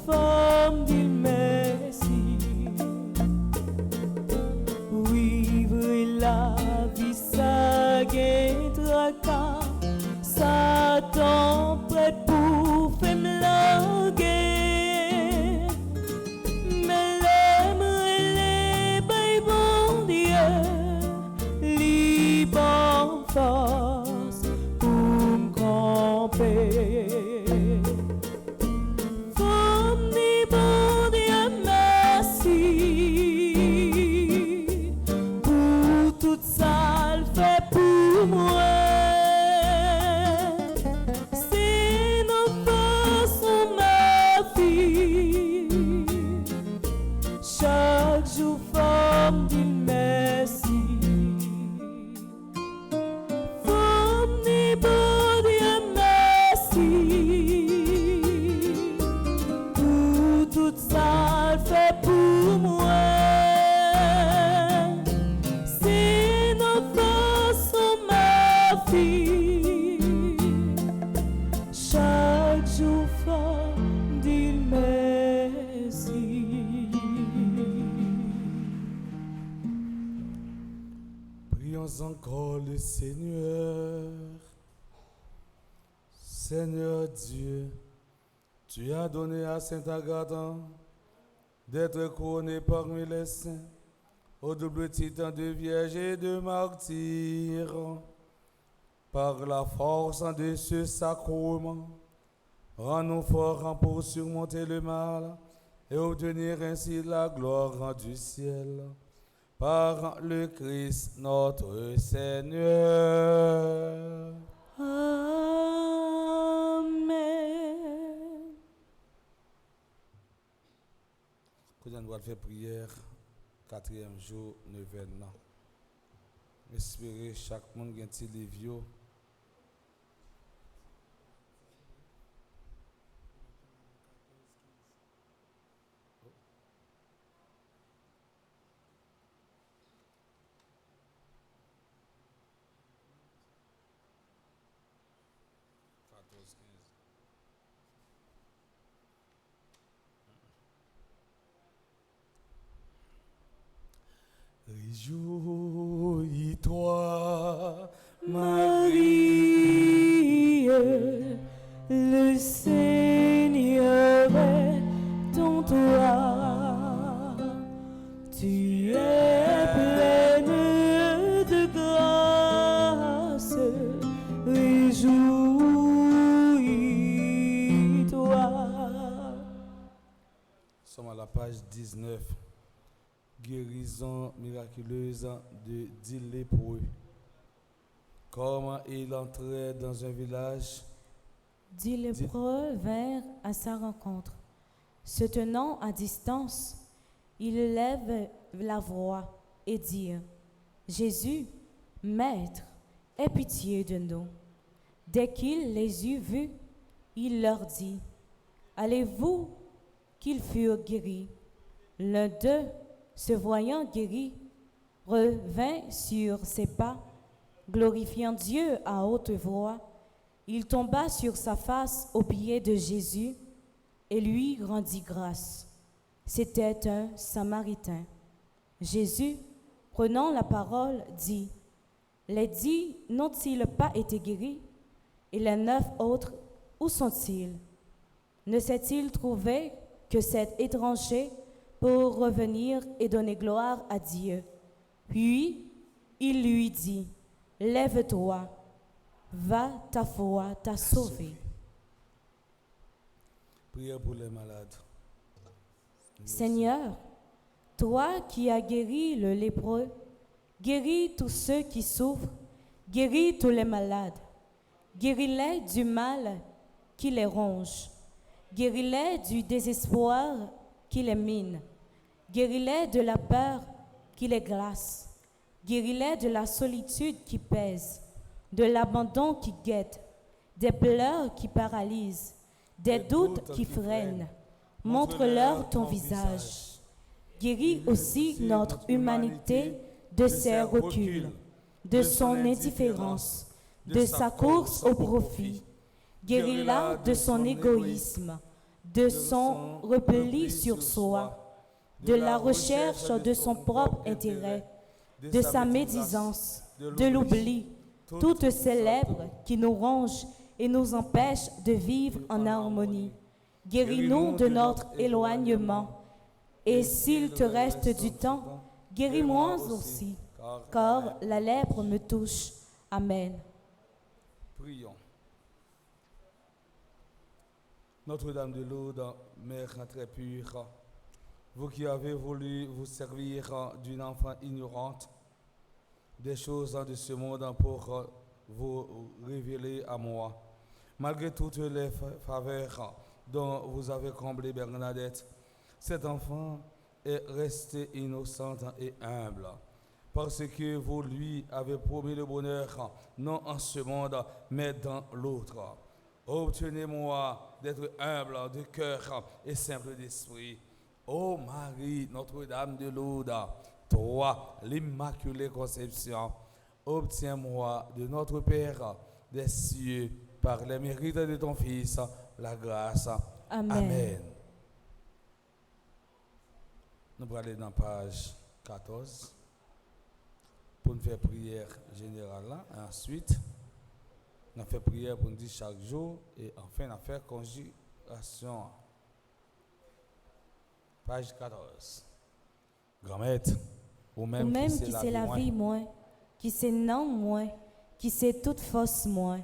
Forme d'une merci. Vivre la vie, ça gagne tracas. Satan prêt pour faire me larguer. Mais l'aimerait les bains bon Dieu. Libre force pour me camper. Chaque jour forme d'une merci. Forme des bon Dieu, Prions encore le Seigneur. Seigneur Dieu, tu as donné à Saint Agathe d'être couronné parmi les saints au double titre de vierge et de martyr. Par la force de ce sacrement, rends-nous forts pour surmonter le mal et obtenir ainsi la gloire du ciel. Par le Christ notre Seigneur. Amen. Quand on va faire prière, 4e jour, 9e. Espérez chaque monde a un petit livre. Réjouis-toi, Marie, le Seigneur est en toi. Tu es pleine de grâce. Réjouis-toi. Nous sommes à la page 19. Guérison miraculeuse de 10 lépreux. Comment il entrait dans un village, 10 lépreux vinrent à sa rencontre. Se tenant à distance, ils lèvent la voix et dirent: Jésus, Maître, aie pitié de nous. Dès qu'il les eut vus, il leur dit: Allez-vous qu'ils furent guéris. L'un d'eux, se voyant guéri, revint sur ses pas, glorifiant Dieu à haute voix. Il tomba sur sa face aux pieds de Jésus et lui rendit grâce. C'était un Samaritain. Jésus, prenant la parole, dit: Les 10 n'ont-ils pas été guéris? Et les 9 autres, où sont-ils? Ne s'est-il trouvé que cet étranger pour revenir et donner gloire à Dieu? Puis il lui dit: Lève-toi, va, ta foi t'a sauvé. prière pour les malades. Seigneur, toi qui as guéri le lépreux, guéris tous ceux qui souffrent, guéris tous les malades, guéris-les du mal qui les ronge, guéris-les du désespoir qui les mine, guéris-les de la peur qui les glace, guéris-les de la solitude qui pèse, de l'abandon qui guette, des pleurs qui paralysent, des doutes qui freinent. Montre-leur ton visage. Guéris aussi notre humanité de ses reculs, de son indifférence, de sa course au profit. Guéris-la de son égoïsme, de son repli sur soi, de la recherche de son propre intérêt, de sa médisance, de l'oubli, toutes ces lèpres qui nous rongent et nous empêchent de vivre en harmonie. Guéris-nous de notre éloignement, et s'il te reste du temps, guéris-moi aussi, car la lèpre me touche. Amen. Prions. Notre-Dame de Lourdes, Mère très pure, vous qui avez voulu vous servir d'une enfant ignorante des choses de ce monde pour vous révéler à moi, malgré toutes les faveurs dont vous avez comblé Bernadette, cet enfant est resté innocente et humble, parce que vous lui avez promis le bonheur, non en ce monde, mais dans l'autre. Obtenez-moi d'être humble de cœur et simple d'esprit. Ô Marie, Notre-Dame de Lourdes, toi, l'Immaculée Conception, obtiens-moi de notre Père des cieux, par les mérites de ton Fils, la grâce. Amen. Amen. Nous allons aller dans la page 14. pour nous faire prière générale là. Et ensuite, on a fait prière pour nous dire chaque jour. Et enfin, on a fait conjuration. Page 14. Grand-mère, ou Ou même, même qui qui c'est la vie, moi, qui c'est non, moi, qui c'est toute force, moi.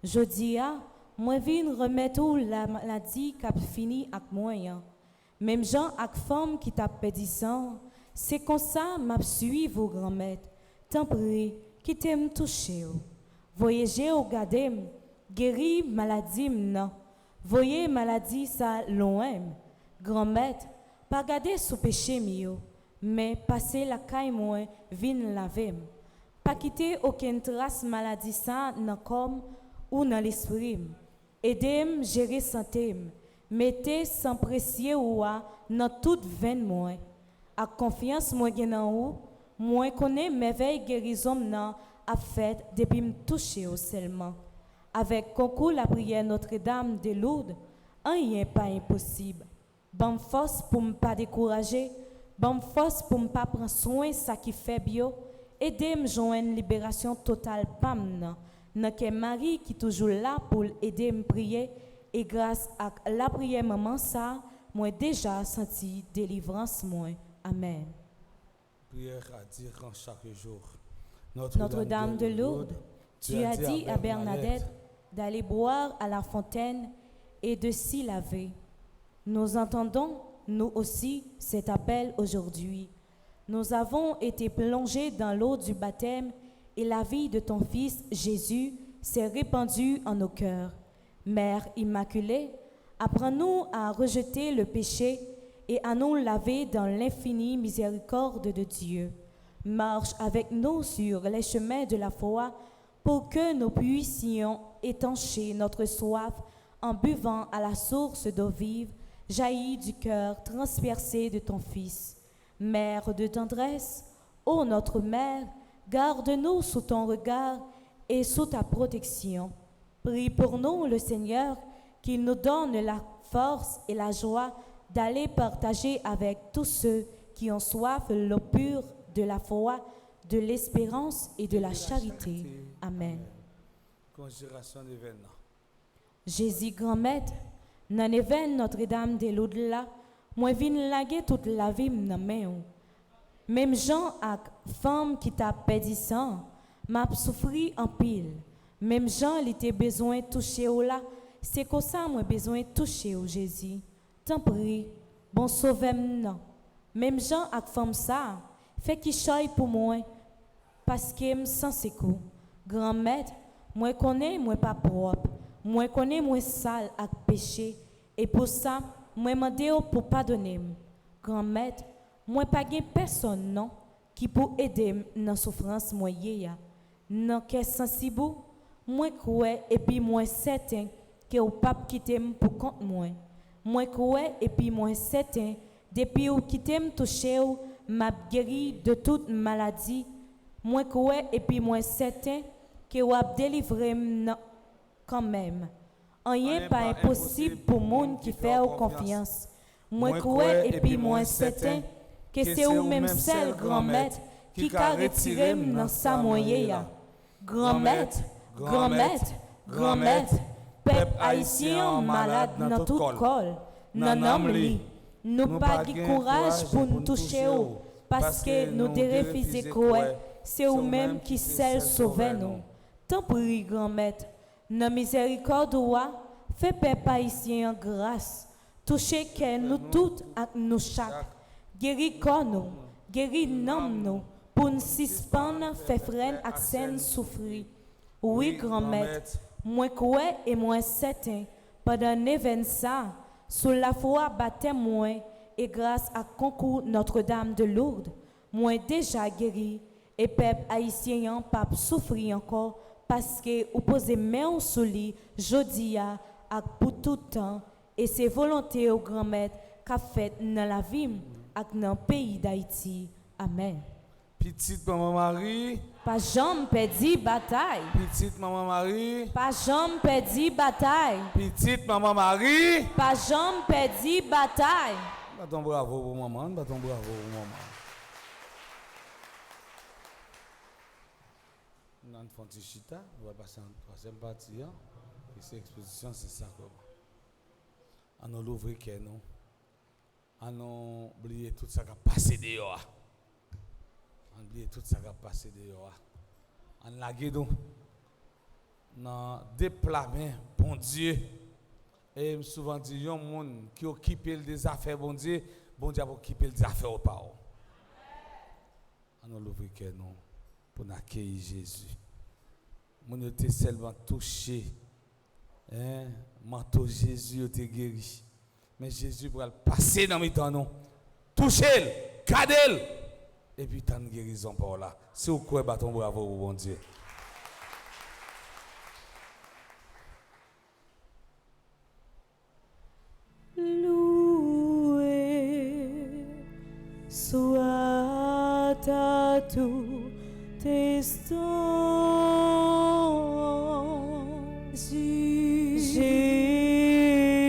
Je dis, moi, viens remettre où la maladie qui a fini avec moi. Hein. Même gens avec femme qui t'a pédé sang, c'est comme ça m'a suivi vos grand-mère. Tant pis, qui t'aime toucher. Voyager au gadem, guéri maladie non. Voyez maladie ça loin. Grand-mère, pas garder sous péché mio, mais passer la caille moi, vin laver. Pas quitter aucune trace maladie ça dans comme ou dans l'esprit. Aidez-moi gérer santé. Mettez sans précieux ou dans toute veine moi. A confiance moi en ou, moi connais merveille guérison nan a fait depuis me toucher au seulement. Avec concours la prière Notre-Dame de Lourdes, rien pas impossible. Bonne force pour me pas décourager, bonne force pour me pas prendre soin ça qui fait bio, aidez-moi joindre libération totale pam nan. Nan que Marie qui toujours là pour aider me prier et grâce à la prière maman ça, moi déjà senti délivrance moi. Amen. Prière à dire en chaque jour. Notre-Dame de Lourdes, tu as dit à Bernadette d'aller boire à la fontaine et de s'y laver. Nous entendons, nous aussi, cet appel aujourd'hui. Nous avons été plongés dans l'eau du baptême et la vie de ton Fils Jésus s'est répandue en nos cœurs. Mère Immaculée, apprends-nous à rejeter le péché et à nous laver dans l'infinie miséricorde de Dieu. Marche avec nous sur les chemins de la foi pour que nous puissions étancher notre soif en buvant à la source d'eau vive jaillie du cœur transpercé de ton Fils. Mère de tendresse, ô notre Mère, garde-nous sous ton regard et sous ta protection. Prie pour nous le Seigneur, qu'il nous donne la force et la joie d'aller partager avec tous ceux qui ont soif l'eau pure de la foi, de l'espérance et de la charité. Amen. Conjuration d'événements. Jésus grand-mère, dans l'événement Notre-Dame de Lourdes là, moi vinn laguer toute la vie dans main. Même gens ak femme qui t'a pédi sang, m'a souffri en pile. Même gens li te besoin toucher au là, c'est comme ça moi besoin toucher au Jésus. Tant pis, bon sauvem non. Même gens ak femme ça, fait qui choy pour moi parce que me sens secours. Grand-mère, moi connais moi pas propre. Moi connais moi sale ak péché et pour ça moi demande pour pardonner. Grand-mère, moi pas gen personne non qui pour aider dans souffrance moi ya. Non que sensible, moi crois et puis moi certain que au pape quitter pour compte moi. Moi crois et puis moi certain depuis ou quitter me toucher ou m'a guéri de toute maladie. Moi crois et puis moi certain que ou a délivré quand même. Rien pas impossible pour monde qui fait confiance. Moi crois et puis moi certain que c'est ou même seul grand-mère qui a retiré dans sa moyen. Grand-mère, grand-mère, grand-mère, peuple haïtien malade dans tout col, dans nom li. Nous pas de courage pour nous toucher ou parce que nous de refuser quoi, c'est ou même qui seul sauve nous. Tant pis grand-mère, dans miséricorde ouah, fais peuple haïtien en grâce, toucher que nous toutes ak nous chaque. Guéris corps nous, guéris nom nous, pour nous suspendre, fait freine ak scène souffrir. Oui, grand-mère, moi crois et moi certain, pendant l'événement ça, sous la foi baptême moi, et grâce à concours Notre-Dame de Lourdes, moi déjà guéri, et peuple haïtien pas souffrir encore, parce que vous posez main sous lui, jodi a pour tout temps, et c'est volonté au grand-mère qu'a fait dans la vie, et dans le pays d'Haïti. Amen. Petite maman Marie. Pas jamais perdu bataille. Petite maman Marie. Pas jamais perdu bataille. Petite maman Marie. Pas jamais perdu bataille. Bâton bravo pour maman, bâton bravo pour maman. Maintenant, on fait chita, on va passer en troisième partie. Et cette exposition, c'est ça. On a l'ouvrir que nous. On a oublié tout ça qui a passé dehors. On a oublié tout ça qui a passé dehors. On l'a guidé dans des plats, bon Dieu. Et souvent dit, il y a des gens qui occupent des affaires, bon Dieu va occuper des affaires au parents. On a l'ouvrir que nous pour accueillir Jésus. Mon était seulement touché. Manteau Jésus était guéri. Mais Jésus va passer dans mes temps, non. Toucher-le, cadrer-le. Et puis, tant de guérison par là. Si vous croyez, bâton bravo au bon Dieu. Loué soit à tout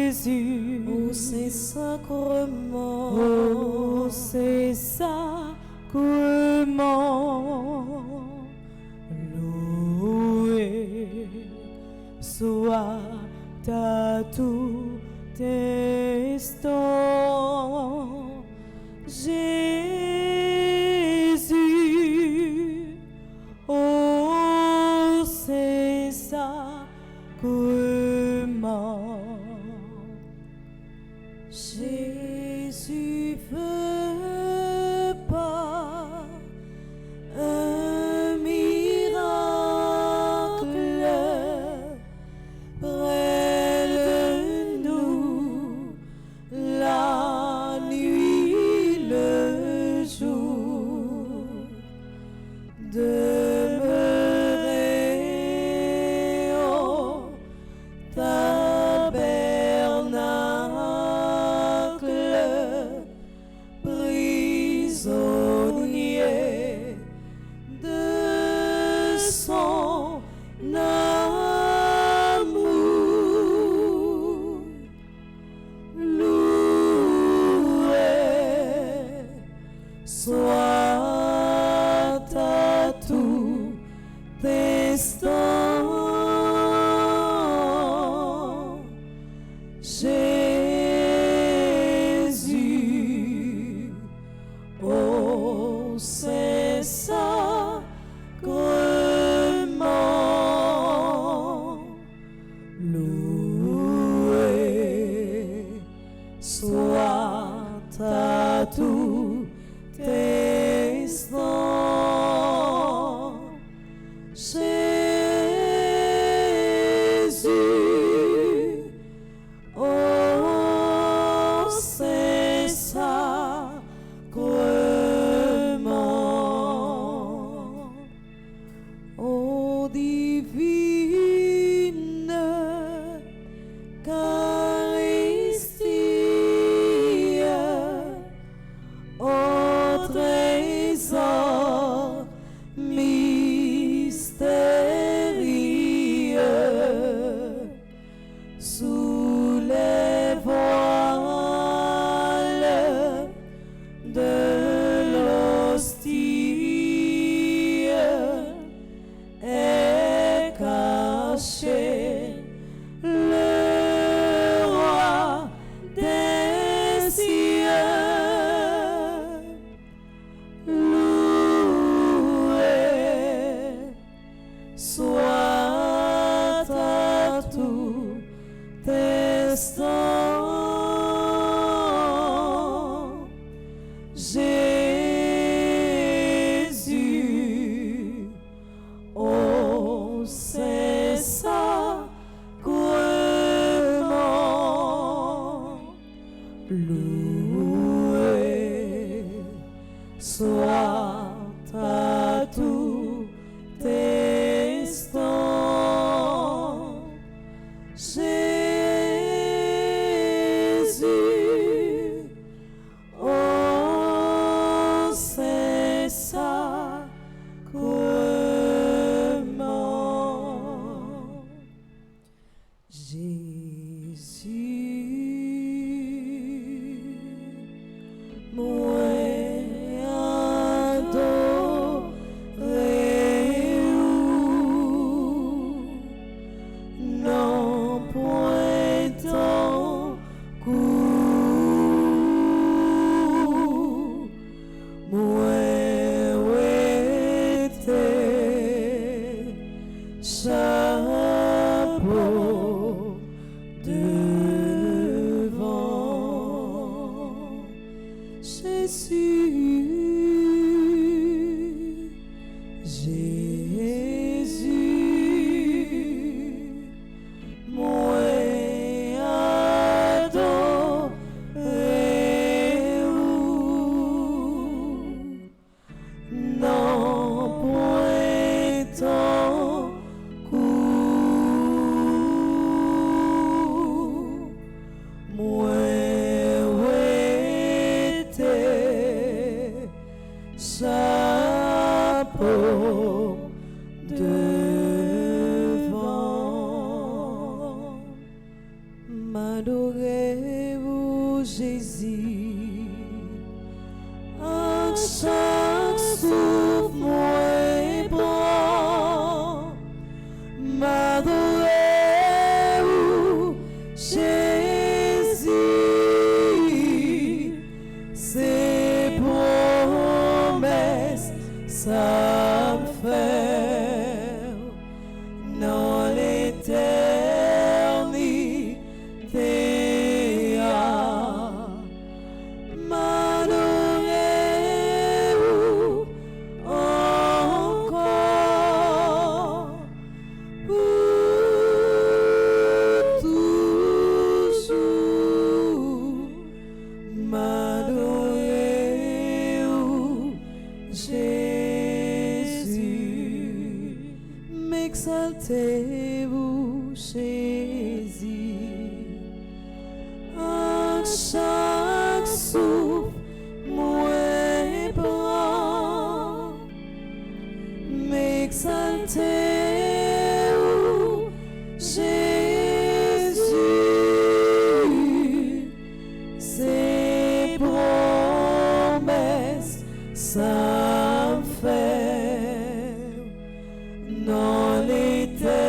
Jésus, ô ces sacrements, ô ces sacrements, loué soit à tout instant, Jésus, ô ces sacrements. Jésus veut pas un miracle près de nous, la nuit, le jour, demeurer au tabernacle, prisonnier de son amour. Loué soit à tout instant, Jésus, ô ces sacrements, loué soit à tout instant, Jésus, ô ces sacrements. paume devant. M'adorez-vous, Jésus, à chaque souffle, moi bon. M'adorez-vous, Jésus, ses promesses, ça me fait dans l'éternité. M'adorez-vous encore pour toujours. M'adorez-vous, Jésus. M'exaltez-vous, Jésus, à chaque souffle, moi prends. M'exaltez-vous, Jésus, ses promesses, ça me fait dans l'éternité.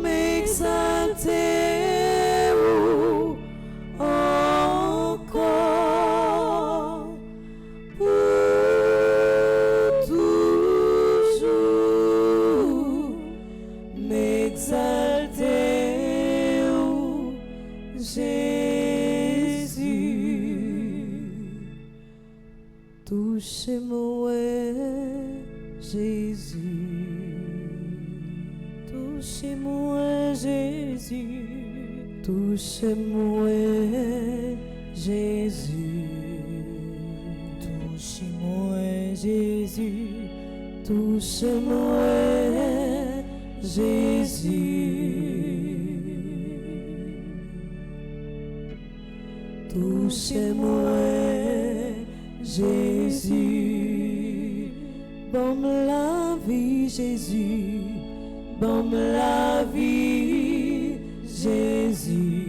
M'exaltez-vous encore pour toujours. M'exaltez-vous, Jésus. Touchez-moi, Jésus. Touchez-moi, Jésus. Touchez-moi, Jésus. Touchez-moi, Jésus. Touchez-moi, Jésus. Touchez-moi, Jésus. Donne la vie, Jésus. Donne la vie, Jésus.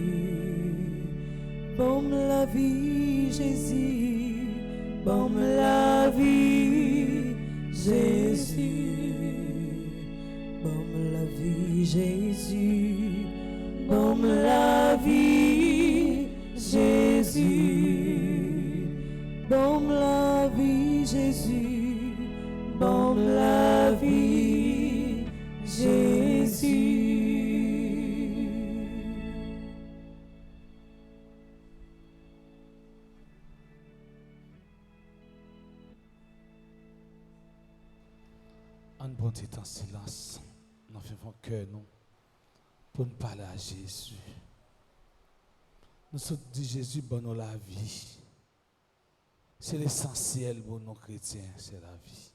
Donne la vie, Jésus. Donne la vie, Jésus. Donne la vie, Jésus. Donne la vie, Jésus. Donne la vie, Jésus. Donne la vie, Jésus. Un bon temps en silence, nous faisons cœur nous pour nous parler à Jésus. Nous sommes dit Jésus, bon nous la vie. C'est l'essentiel pour nous chrétiens, c'est la vie.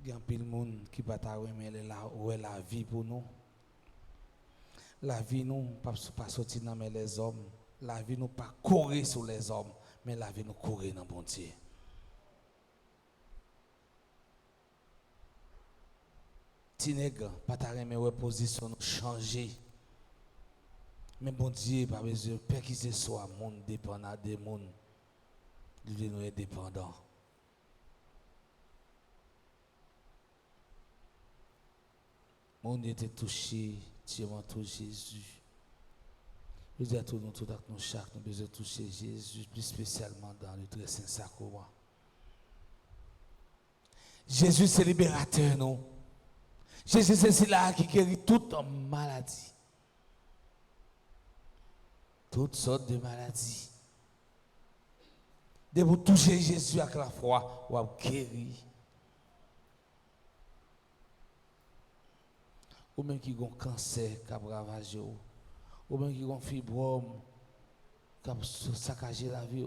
Il y a un pile monde qui va t'aimer la vie pour nous. La vie nous pas sortir dans les hommes. La vie nous pas courir sur les hommes, mais la vie nous courir dans bon Dieu. Tinègre, pas ta position nous changer. Mais bon Dieu, pas besoin de qui ce soit, monde dépendant des mondes. Il veut nous être dépendants. Monde était touché, Dieu m'a touché Jésus. Je dis à tout nous chaque, nous besoin de toucher Jésus, plus spécialement dans le très saint sacrement. Jésus, c'est libérateur, non? Jésus, c'est celui-là qui guérit toute maladie. Toutes sortes de maladies. De vous toucher Jésus avec la foi, vous avez guéri. Ou même qui ont un cancer qui a ravagé, ou même qui ont un fibrome qui a saccagé la vie,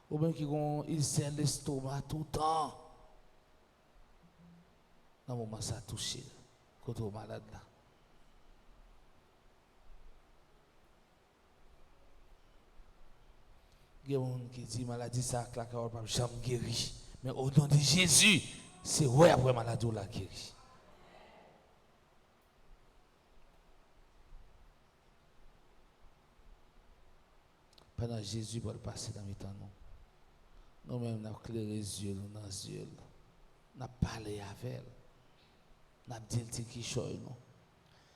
ou même qui ont ulcère l'estomac tout le temps. Dans le moment ça a touché, quand on est malade là. y a des gens qui disent maladie ça la parole pas jamais guéri. Mais au nom de Jésus, c'est ouais après maladie la guéri. Pendant Jésus va passer dans mes temps nous. Nous-mêmes nous avons éclairé les yeux dans les yeux. Nous avons parlé avec elle. Nous avons dit le qui choye nous.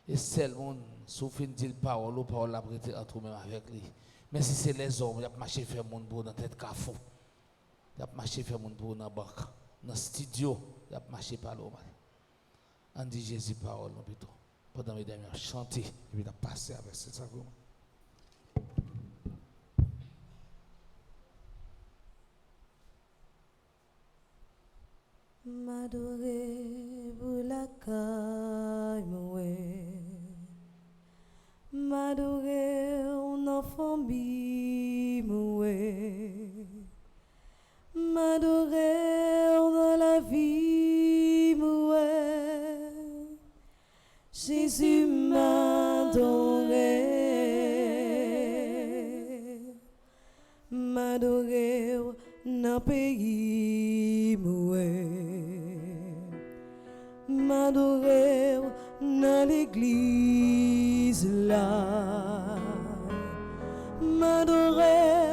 Et seulement sauf une dit parole la prêter entre nous avec lui. Mais si c'est les hommes, ils ont marché faire mon pour dans tête cafou. Ils ont marché faire mon pour dans la banque, dans le studio, ils ont marché par l'homme. On dit Jésus parole nous plutôt. Pendant mes derniers chanter et puis on a passé avec ce sacrement. M'adorer pour la caille, m'adorer un enfant bimoué, m'adorer dans la vie moué, Jésus m'adorer dans pays moué. M'adorer dans l'église là, m'adorer,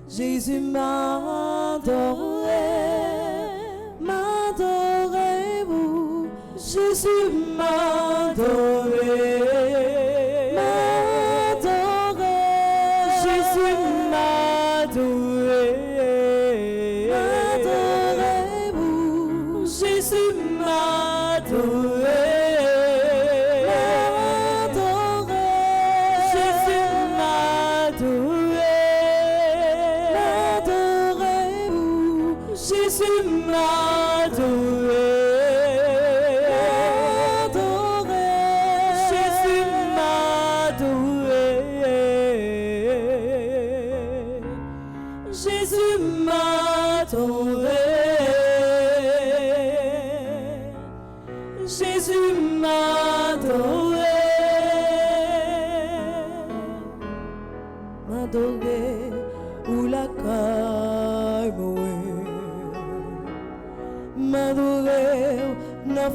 Jésus m'adorer, Jésus m'adorer.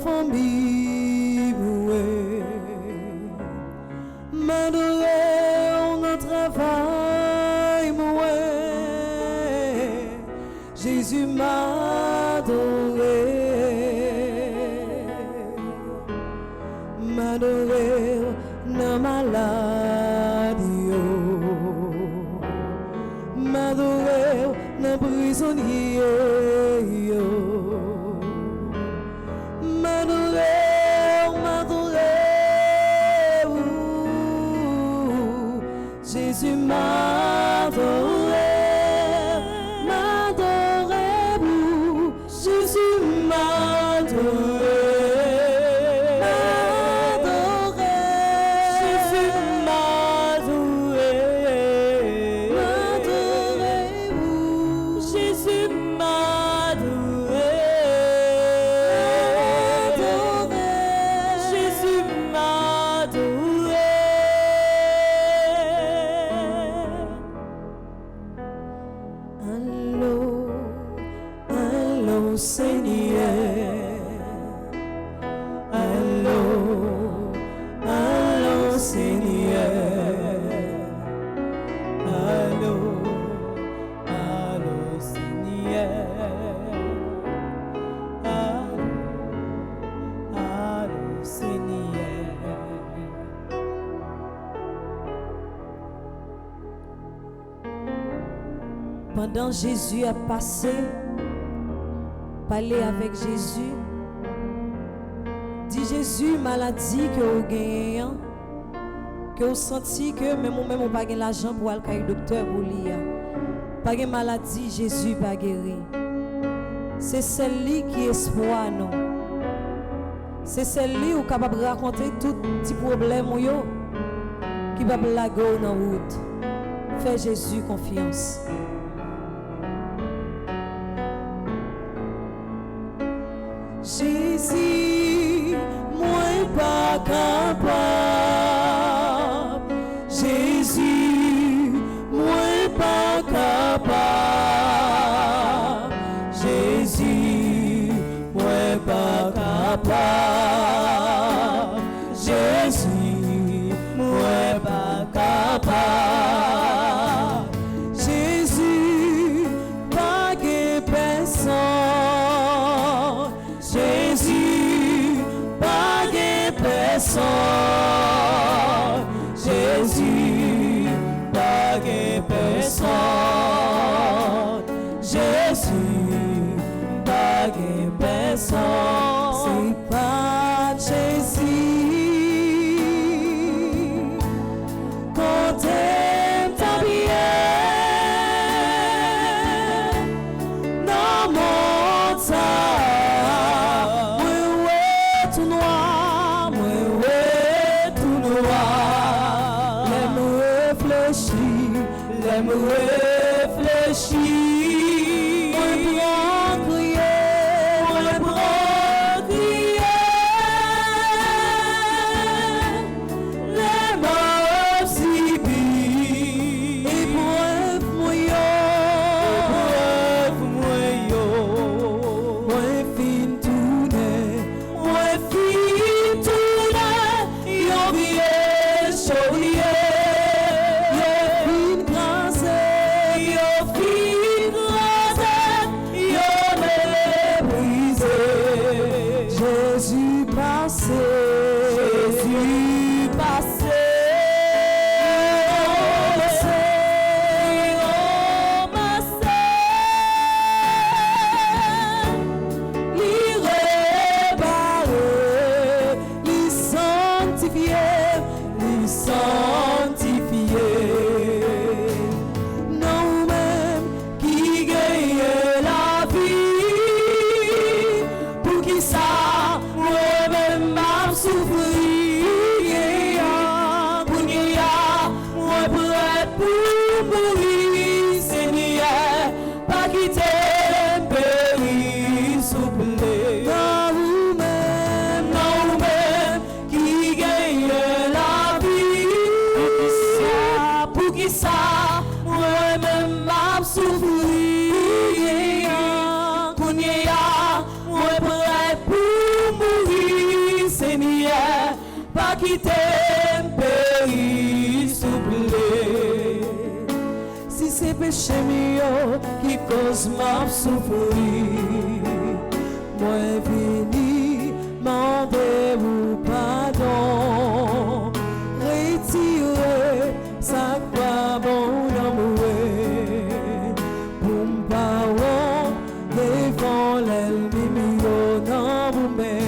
Famille, m'adorer notre travail, Jésus m'adorer nos maladies, m'adorer nos prisonniers. Jésus m'adorer, Jésus Pendant Jésus a passé, parler avec Jésus, dit Jésus, maladie que vous gagnez, que vous senti que même vous n'avez pas l'argent pour aller au docteur pour lire. Pas de maladie, Jésus pas guéri. C'est celle-là qui est espoir, non. C'est celle-là qui est capable de raconter tout petit problème qui va blaguer dans la route. Fais Jésus confiance. Jésus, moi pas capable. capable. Jésus, moi pas capable. Jésus, pas que personne. Jésus, pas que personne. Jésus, pas que personne. Jésus, pas que personne. C'est pas Jésus. Quand t'aimes ta bien, dans mon temps, moi tout noir, moi tout noir. L'aime réfléchir, l'aime réfléchir. Si c'est péché mio qui cause ma souffrir, moi vini demander vous pardon, retirer sa quoi bon amour, pour m'parler devant l'ennemi dans vous-même.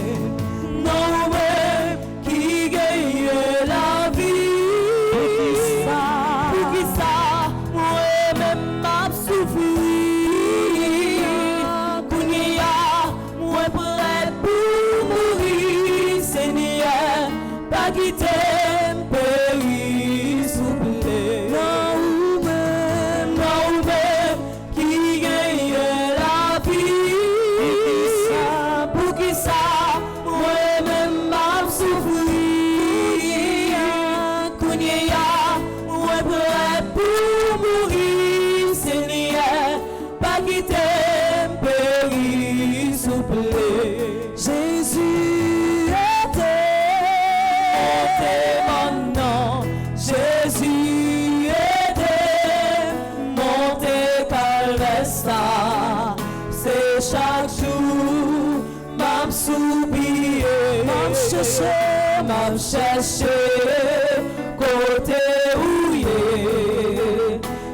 M'a cherché côté où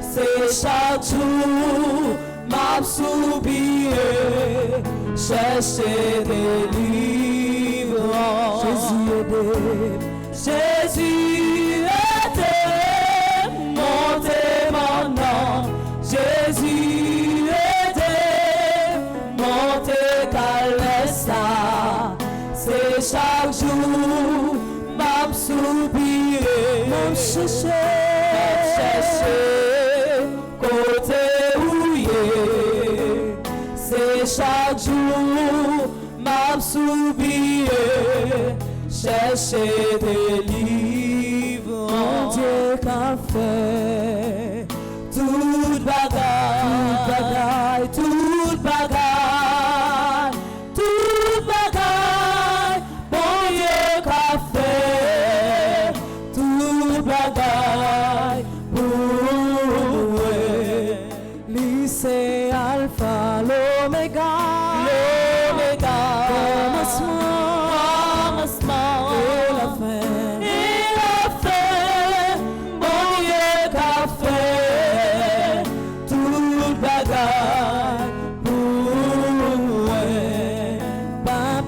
c'est chaque jour m'a soupiré chercher délivrance. Jésus était mon témoignage. Jésus était mon calessa. C'est chaque jour m'a soupiré, m'a cherché côté où c'est chaque jour m'a soupiré, chercher délivrance. Mon Dieu qu'a fait toute bagaille, toute bagaille, toute bagaille.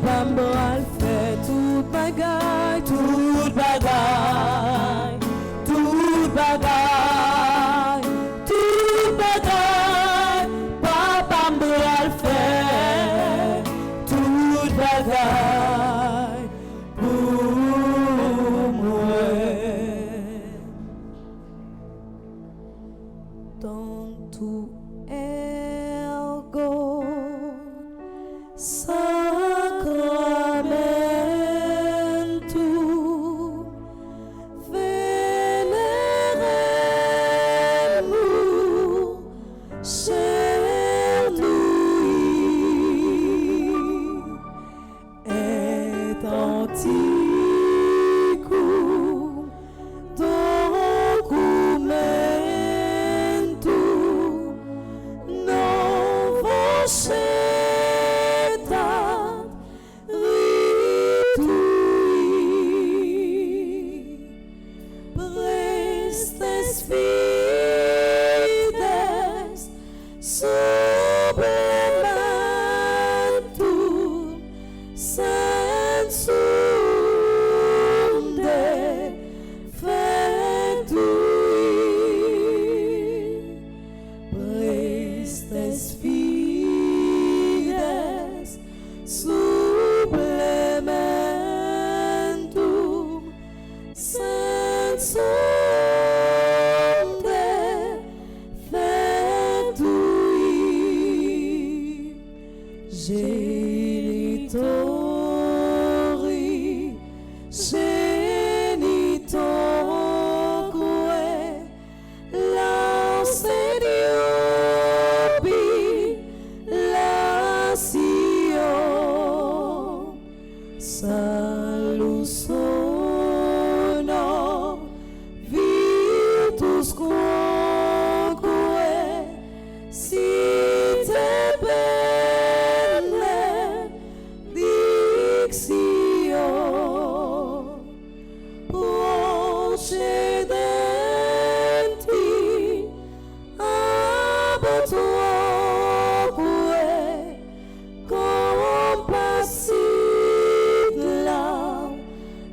papa m'bral fait tout bagaille, tout bagaille, tout bagaille, tout bagaille, papa m'bral fait tout bagaille pour moi. Dans tout ergo sacramentum veneremur cernui et anticum documentum novoscetat ritui prestes fides supplementum sensum defectui prestes fides supplementum sensum defectui genitori genitoque l'enseignopi latio salus honor virtus quoque si te benedictio procedenti ab tuoque compassit laudatio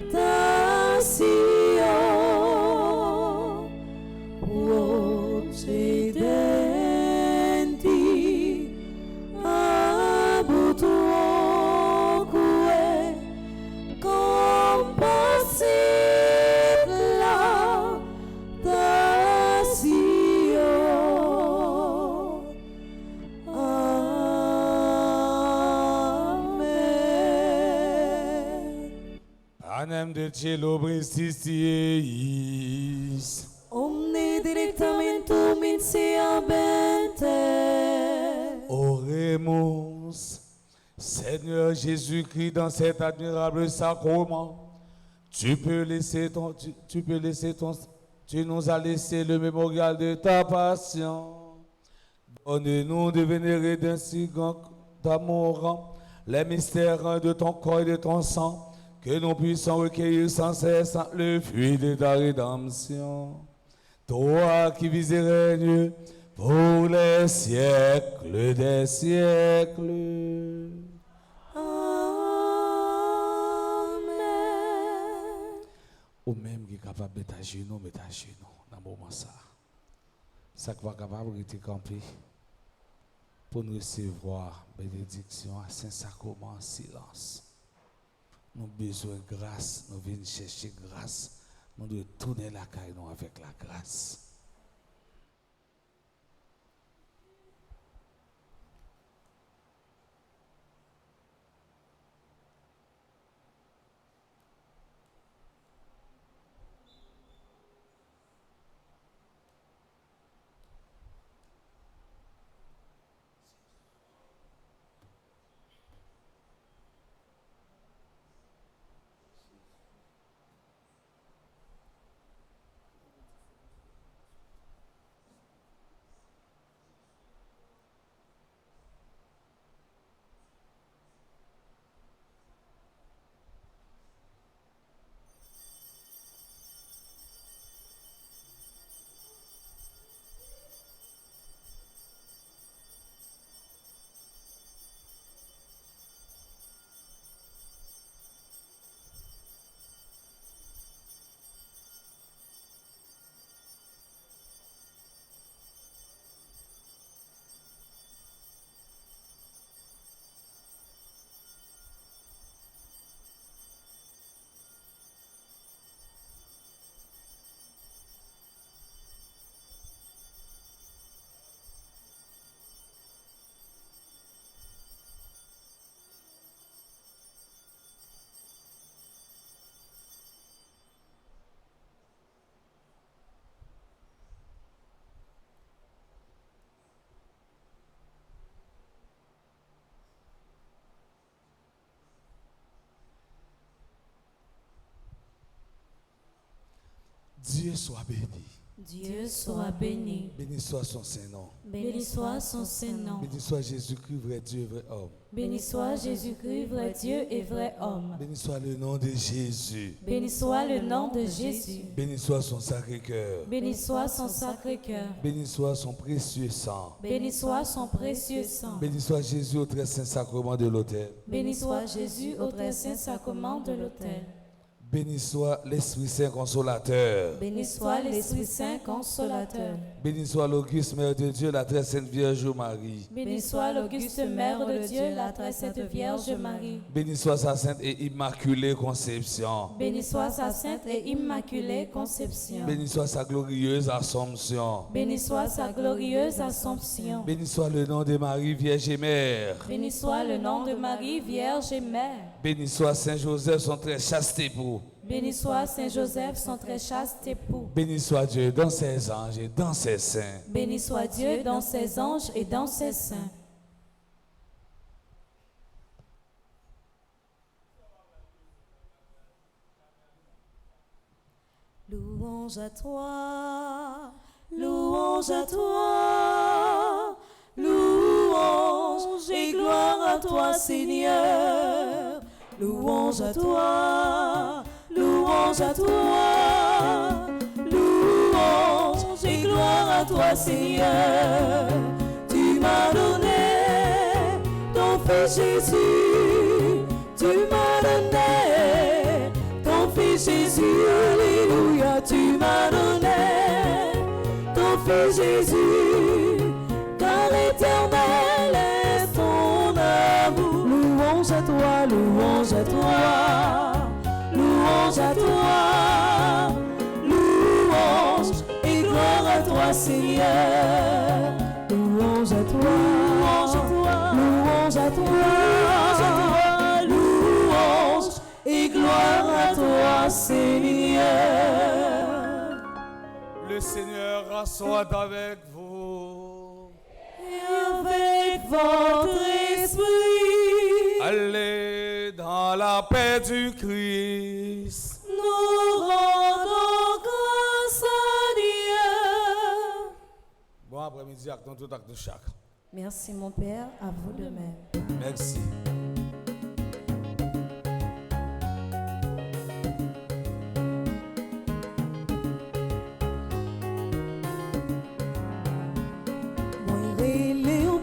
procedenti ab tuoque compassit laudatio. Amen. Panem de cielo prestigiis. Omne directamentum in sea bente. Oremus. Seigneur Jésus-Christ, dans cet admirable sacrement, tu nous as laissé le mémorial de ta passion. Donne-nous de vénérer d'un si grand amour les mystères de ton corps et de ton sang, que nous puissions recueillir sans cesse le fruit de ta rédemption. Toi qui vis et règnes pour les siècles des siècles. Amen. Ou même qui est capable de mettre à genoux dans le moment ça. Ça qui va capable de te camper pour nous recevoir bénédiction à Saint-Sacrement en silence. Nous avons besoin de grâce, nous venons chercher grâce. Nous devons tourner la caille nous avec la grâce. Dieu soit béni. Dieu soit béni. Béni soit son Saint-Nom. Béni soit son Saint-Nom. Béni soit Jésus-Christ, vrai Dieu et vrai homme. Béni soit Jésus-Christ, vrai Dieu et vrai homme. Béni soit le nom de Jésus. Béni soit le nom de Jésus. Béni soit son sacré-cœur. Béni soit son sacré-cœur. Béni soit son précieux sang. Béni soit son précieux sang. Béni soit Jésus au très saint sacrement de l'autel. Béni soit Jésus au très saint sacrement de l'autel. Béni soit l'Esprit Saint consolateur. Béni soit l'Esprit Saint consolateur. Béni soit l'auguste Mère de Dieu, la très sainte Vierge Marie. Béni soit l'auguste Mère de Dieu, la très sainte Vierge Marie. Béni soit sa sainte et immaculée conception. Béni soit sa sainte et immaculée conception. Béni soit sa glorieuse Assomption. Béni soit sa glorieuse Assomption. Béni soit le nom de Marie, Vierge et Mère. Béni soit le nom de Marie, Vierge et Mère. Béni soit Saint Joseph, son très chaste époux. Béni soit Saint Joseph, son très chaste époux. Béni soit Dieu dans ses anges et dans ses saints. Béni soit Dieu dans ses anges et dans ses saints. Louange à toi, louange à toi, louange et gloire à toi Seigneur. Louange à toi, louange à toi, louange et gloire à toi Seigneur. Tu m'as donné ton Fils Jésus, tu m'as donné ton Fils Jésus, alléluia. Tu m'as donné ton Fils Jésus, car l'éternel est ton amour. Louange à toi, louange à toi, louange à toi, louange et gloire à toi Seigneur. Louange à toi, louange à toi, louange à toi, louange et gloire à toi Seigneur. Le Seigneur soit avec vous. Et avec votre esprit. Allez dans la paix du Christ. Nous rendons grâce à Dieu. Bon après-midi, acte tout acte de chaque. Merci mon Père, à vous de même. Merci.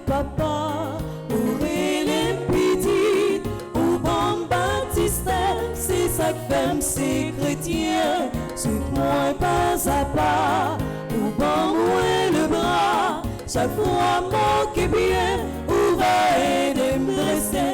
Papa, ou les petits, ou bon baptiste, c'est ça que fait c'est chrétien, ce moi pas à pas, ou bon moi le bras, chaque fois manque bien, ou va aider me rester.